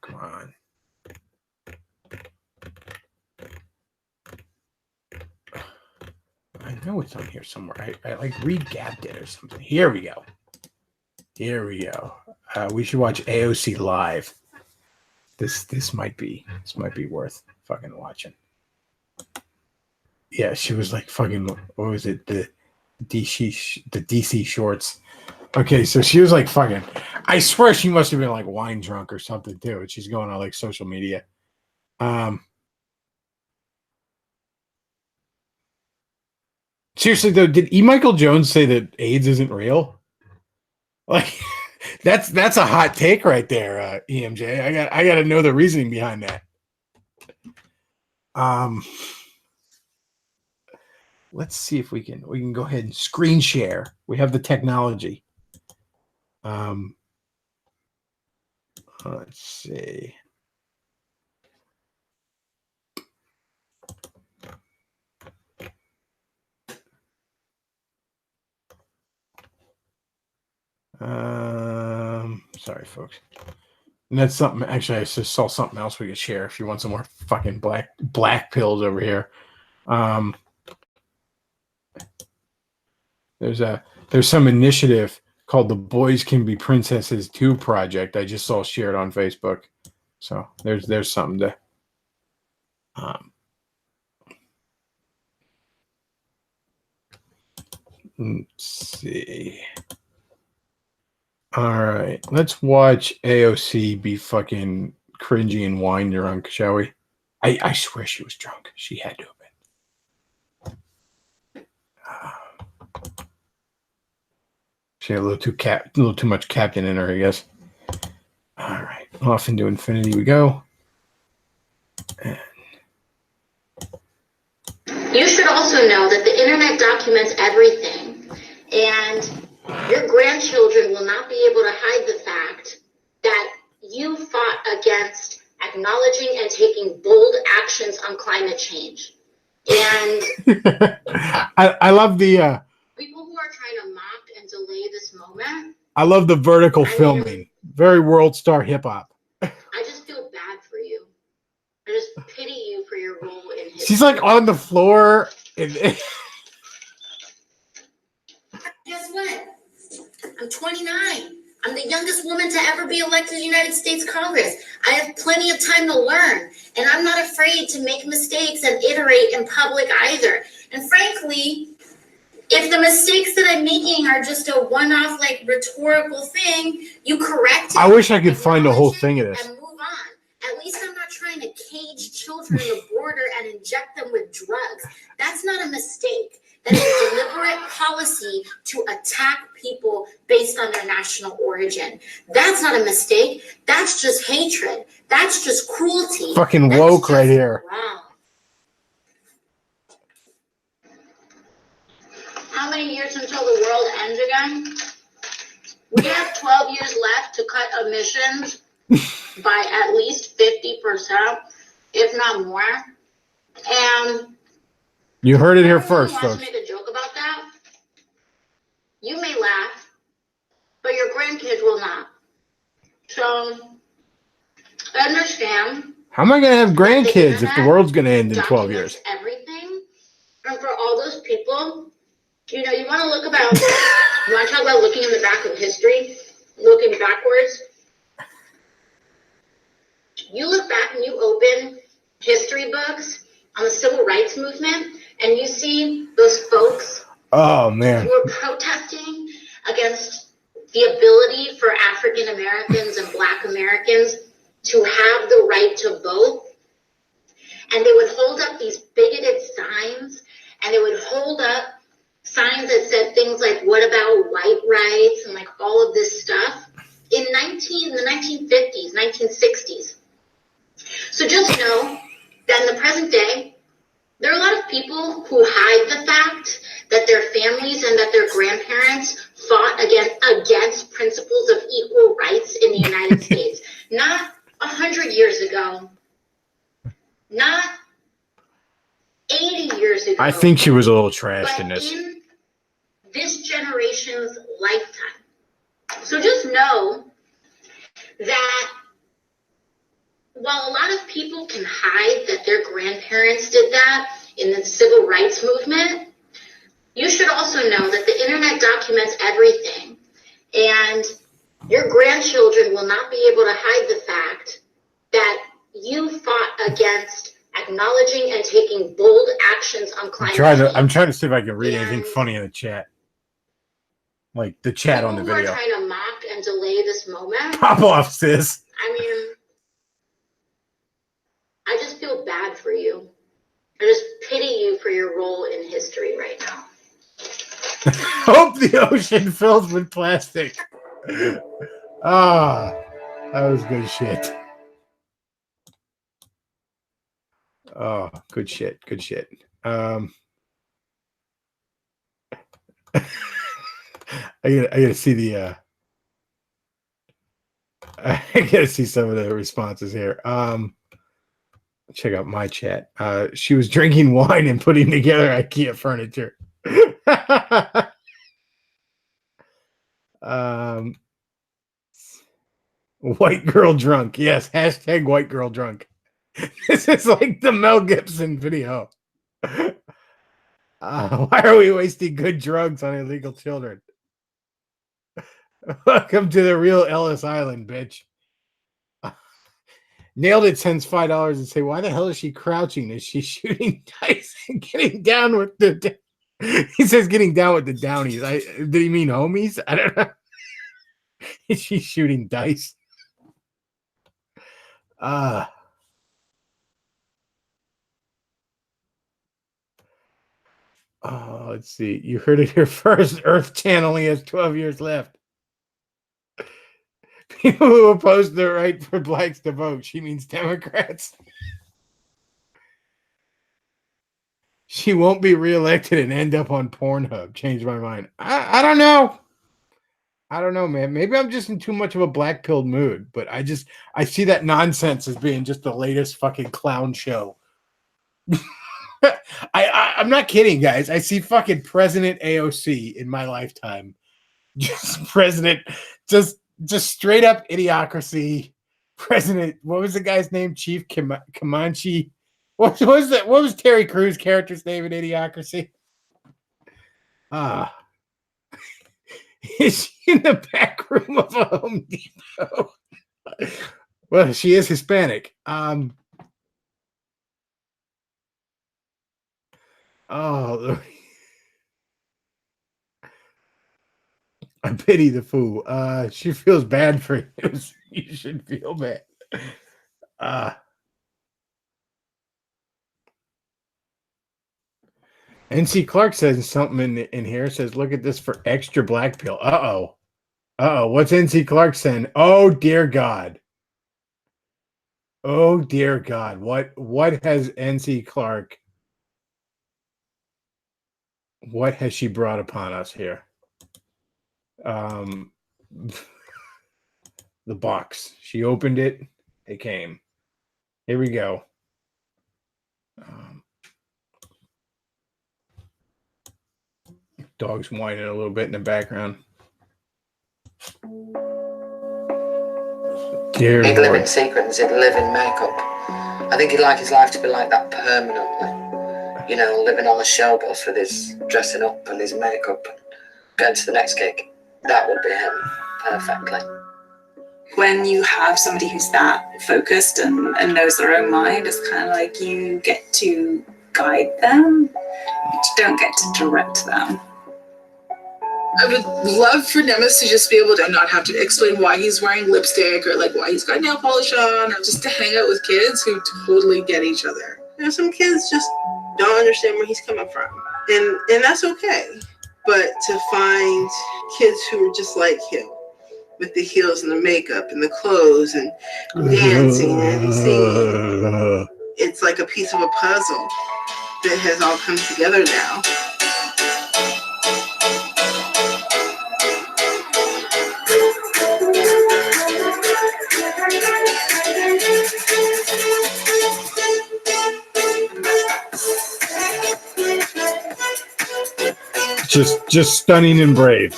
Come on. I know it's on here somewhere. I like regapped it or something. Here we go. We should watch AOC live. This might be worth fucking watching. Yeah, she was like fucking, what was it? The DC shorts. Okay, so she was like fucking, I swear she must have been like wine drunk or something too. And she's going on like social media. Seriously though, did E. Michael Jones say that AIDS isn't real? Like, that's a hot take right there, EMJ. I got to know the reasoning behind that. Let's see if we can go ahead and screen share. We have the technology. Let's see. Sorry, folks. And that's something. Actually, I just saw something else we could share if you want some more fucking black pills over here. There's some initiative called the Boys Can Be Princesses 2 project. I just saw shared on Facebook. So there's something to. Let's see. All right, let's watch AOC be fucking cringy and wine drunk, shall we? I swear she was drunk. She had to have been. She had a little too much captain in her, I guess. All right, off into infinity we go. And you should also know that the internet documents everything, and your grandchildren will not be able to hide the fact that you fought against acknowledging and taking bold actions on climate change. And I love the people who are trying to mock and delay this moment. I love the vertical filming. Very world star hip hop. I just feel bad for you. I just pity you for your role in history. She's like on the floor. Guess what? I'm 29. I'm the youngest woman to ever be elected to the United States Congress. I have plenty of time to learn, and I'm not afraid to make mistakes and iterate in public either. And frankly, if the mistakes that I'm making are just a one-off, like, rhetorical thing, you correct it. I wish I could find the whole thing of this. And move on. At least I'm not trying to cage children on the border and inject them with drugs. That's not a mistake. That is a deliberate policy to attack people based on their national origin. That's not a mistake. That's just hatred. That's just cruelty. Fucking woke right here. Wrong. How many years until the world ends again? We have 12 years left to cut emissions by at least 50%, if not more. And you heard it here first, folks. Want to make a joke about that? You may laugh, but your grandkids will not. So, understand. How am I going to have grandkids if the world's going to end in 12 years? Everything. And for all those people, you know, you want to look about, you want to talk about looking in the back of history, looking backwards. You look back and you open history books on the civil rights movement, and you see those folks who were protesting against the ability for African Americans and Black Americans to have the right to vote. And they would hold up these bigoted signs, and they would hold up signs that said things like, what about white rights, and like all of this stuff in the 1950s, 1960s. So just know that in the present day, there are a lot of people who hide the fact that their families and that their grandparents fought against principles of equal rights in the United States. Not 100 years ago, not 80 years ago. I think she was a little trashed in this. In this generation's lifetime. So just know that while a lot of people can hide that their grandparents did that in the civil rights movement, you should also know that the internet documents everything. And your grandchildren will not be able to hide the fact that you fought against acknowledging and taking bold actions on climate change. I'm trying to see if I can read anything funny in the chat. Like the chat on the video. People who are trying to mock and delay this moment. Pop off, sis. I mean, I just feel bad for you. I just pity you for your role in history right now. Hope the ocean fills with plastic. Ah, that was good shit. Oh, good shit. Good shit. I gotta see the I gotta see some of the responses here. Check out my chat. She was drinking wine and putting together IKEA furniture. White girl drunk. Yes, hashtag white girl drunk. This is like the Mel Gibson video. Why are we wasting good drugs on illegal children? Welcome to the real Ellis Island, bitch. Nailed It sends $5 and say, why the hell is she crouching? Is she shooting dice and getting down with the... He says getting down with the downies. Did he mean homies? I don't know. Is she shooting dice? Oh, let's see. You heard it here first. Earth Channel only has 12 years left. People who oppose the right for blacks to vote. She means Democrats. She won't be reelected and end up on Pornhub. Changed my mind. I don't know. I don't know, man. Maybe I'm just in too much of a black pilled mood, but I see that nonsense as being just the latest fucking clown show. I'm not kidding, guys. I see fucking President AOC in my lifetime. Just president, just straight up idiocracy. President, what was the guy's name? Chief Comanche. What was that? What was Terry Crews' character's name in Idiocracy? Is she in the back room of a Home Depot? Well, she is Hispanic. Oh, I pity the fool. She feels bad for you. You should feel bad. NC Clark says something in here. Says, "Look at this for extra black pill." Uh oh. What's NC Clark saying? Oh dear God. Oh dear God. What has NC Clark? What has she brought upon us here? The box. She opened it. It came. Here we go. Dog's whining a little bit in the background. Dear He'd Lord. live in secrets, he'd live in makeup. I think he'd like his life to be like that permanently. You know, living on the show bus with his dressing up and his makeup and going to the next gig. That would be him perfectly. When you have somebody who's that focused and knows their own mind, it's kind of like you get to guide them, but you don't get to direct them. I would love for Nemes to just be able to not have to explain why he's wearing lipstick or like why he's got nail polish on, or just to hang out with kids who totally get each other. You know, some kids just don't understand where he's coming from, and that's okay. But to find kids who are just like him, with the heels and the makeup and the clothes and dancing and singing, it's like a piece of a puzzle that has all come together now. Just stunning and brave.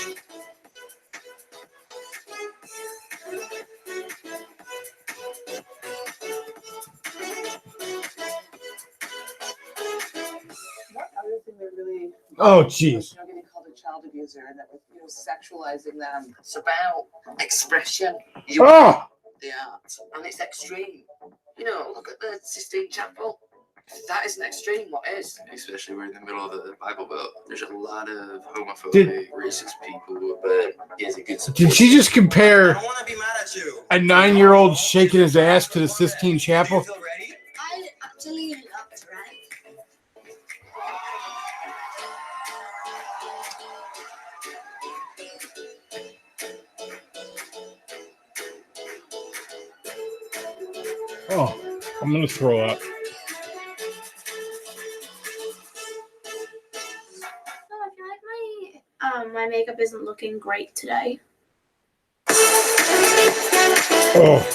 Oh, jeez. Getting called a child abuser and that was, sexualizing them. It's about expression. The art, and it's extreme. Look at the Sistine Chapel. If that isn't extreme, what is? Especially we're in the middle of the Bible Belt. There's a lot of homophobic, racist people, but he's a good support. Did she just compare I don't want to be mad at you. a 9-year-old shaking his ass to the Sistine Chapel? Do you feel ready? I actually love to write. Oh, I'm gonna throw up. I feel like my makeup isn't looking great today. Oh.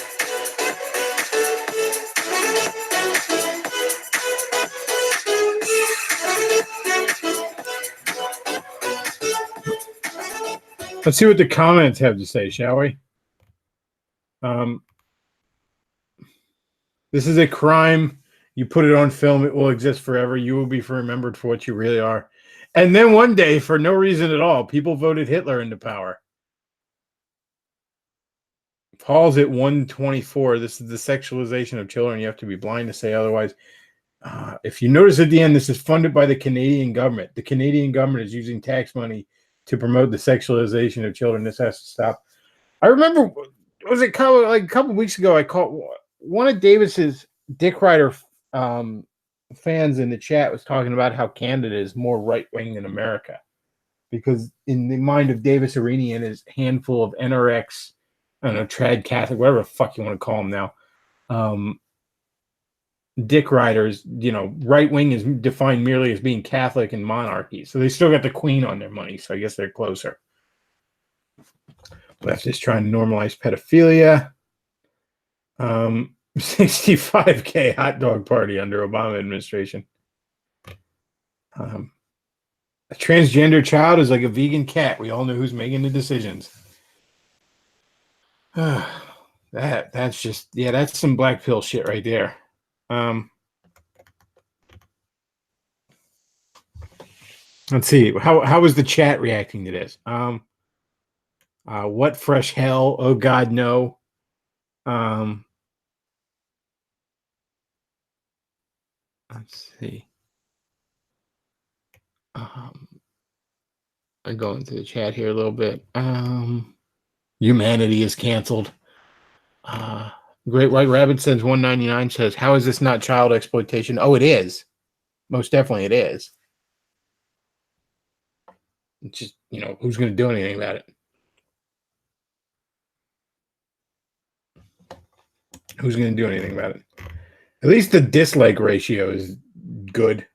Let's see what the comments have to say, shall we? This is a crime. You put it on film, it will exist forever. You will be remembered for what you really are. And then one day, for no reason at all, people voted Hitler into power. Paul's at 124. This is the sexualization of children. You have to be blind to say otherwise. If you notice at the end, this is funded by the Canadian government. The Canadian government is using tax money to promote the sexualization of children. This has to stop. I remember, was it like a couple weeks ago, I caught one of Davis's Dick Rider fans in the chat was talking about how Canada is more right-wing than America. Because in the mind of Davis Arini and his handful of NRX, I don't know, trad Catholic, whatever the fuck you want to call them now, Dick Riders, right wing is defined merely as being Catholic and monarchy. So they still got the Queen on their money. So I guess they're closer. Left is trying to normalize pedophilia. 65K hot dog party under Obama administration. A transgender child is like a vegan cat. We all know who's making the decisions. That's just, that's some black pill shit right there. Let's see. How is the chat reacting to this? What fresh hell? Oh God, no. Let's see. I'm going through the chat here a little bit. Humanity is canceled. Great White Rabbit sends 199 says, how is this not child exploitation? Oh, it is. Most definitely it is. It's just, who's going to do anything about it? Who's going to do anything about it? At least the dislike ratio is good.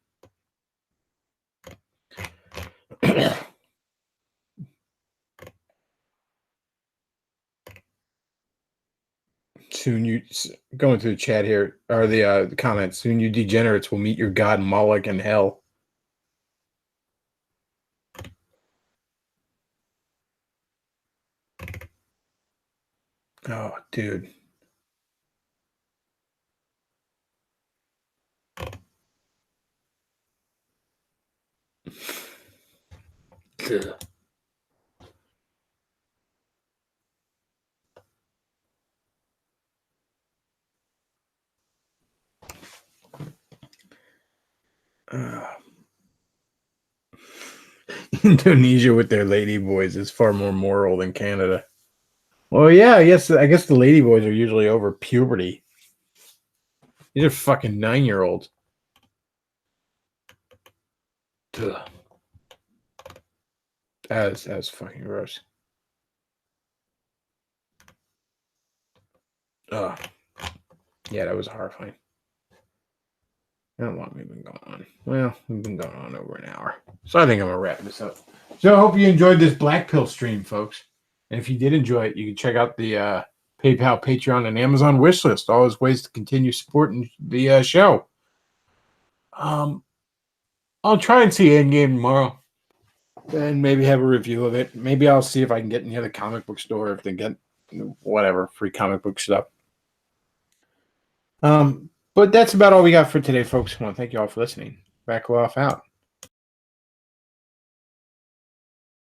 Soon you going through the chat here are the comments. Soon you degenerates will meet your god Moloch in hell. Oh, dude. Ugh. Indonesia with their lady boys is far more moral than Canada. Well, yeah, I guess the lady boys are usually over puberty. These are fucking 9-year-olds. That's fucking gross. Oh, yeah, that was horrifying. How long have we been going on? Well, we've been going on over an hour. So I think I'm going to wrap this up. So I hope you enjoyed this Black Pill stream, folks. And if you did enjoy it, you can check out the PayPal, Patreon, and Amazon wish list. All those ways to continue supporting the show. I'll try and see Endgame tomorrow. And maybe have a review of it. Maybe I'll see if I can get near the comic book store if they get whatever free comic book stuff. But that's about all we got for today, folks. I want to thank you all for listening. Bechtloff out.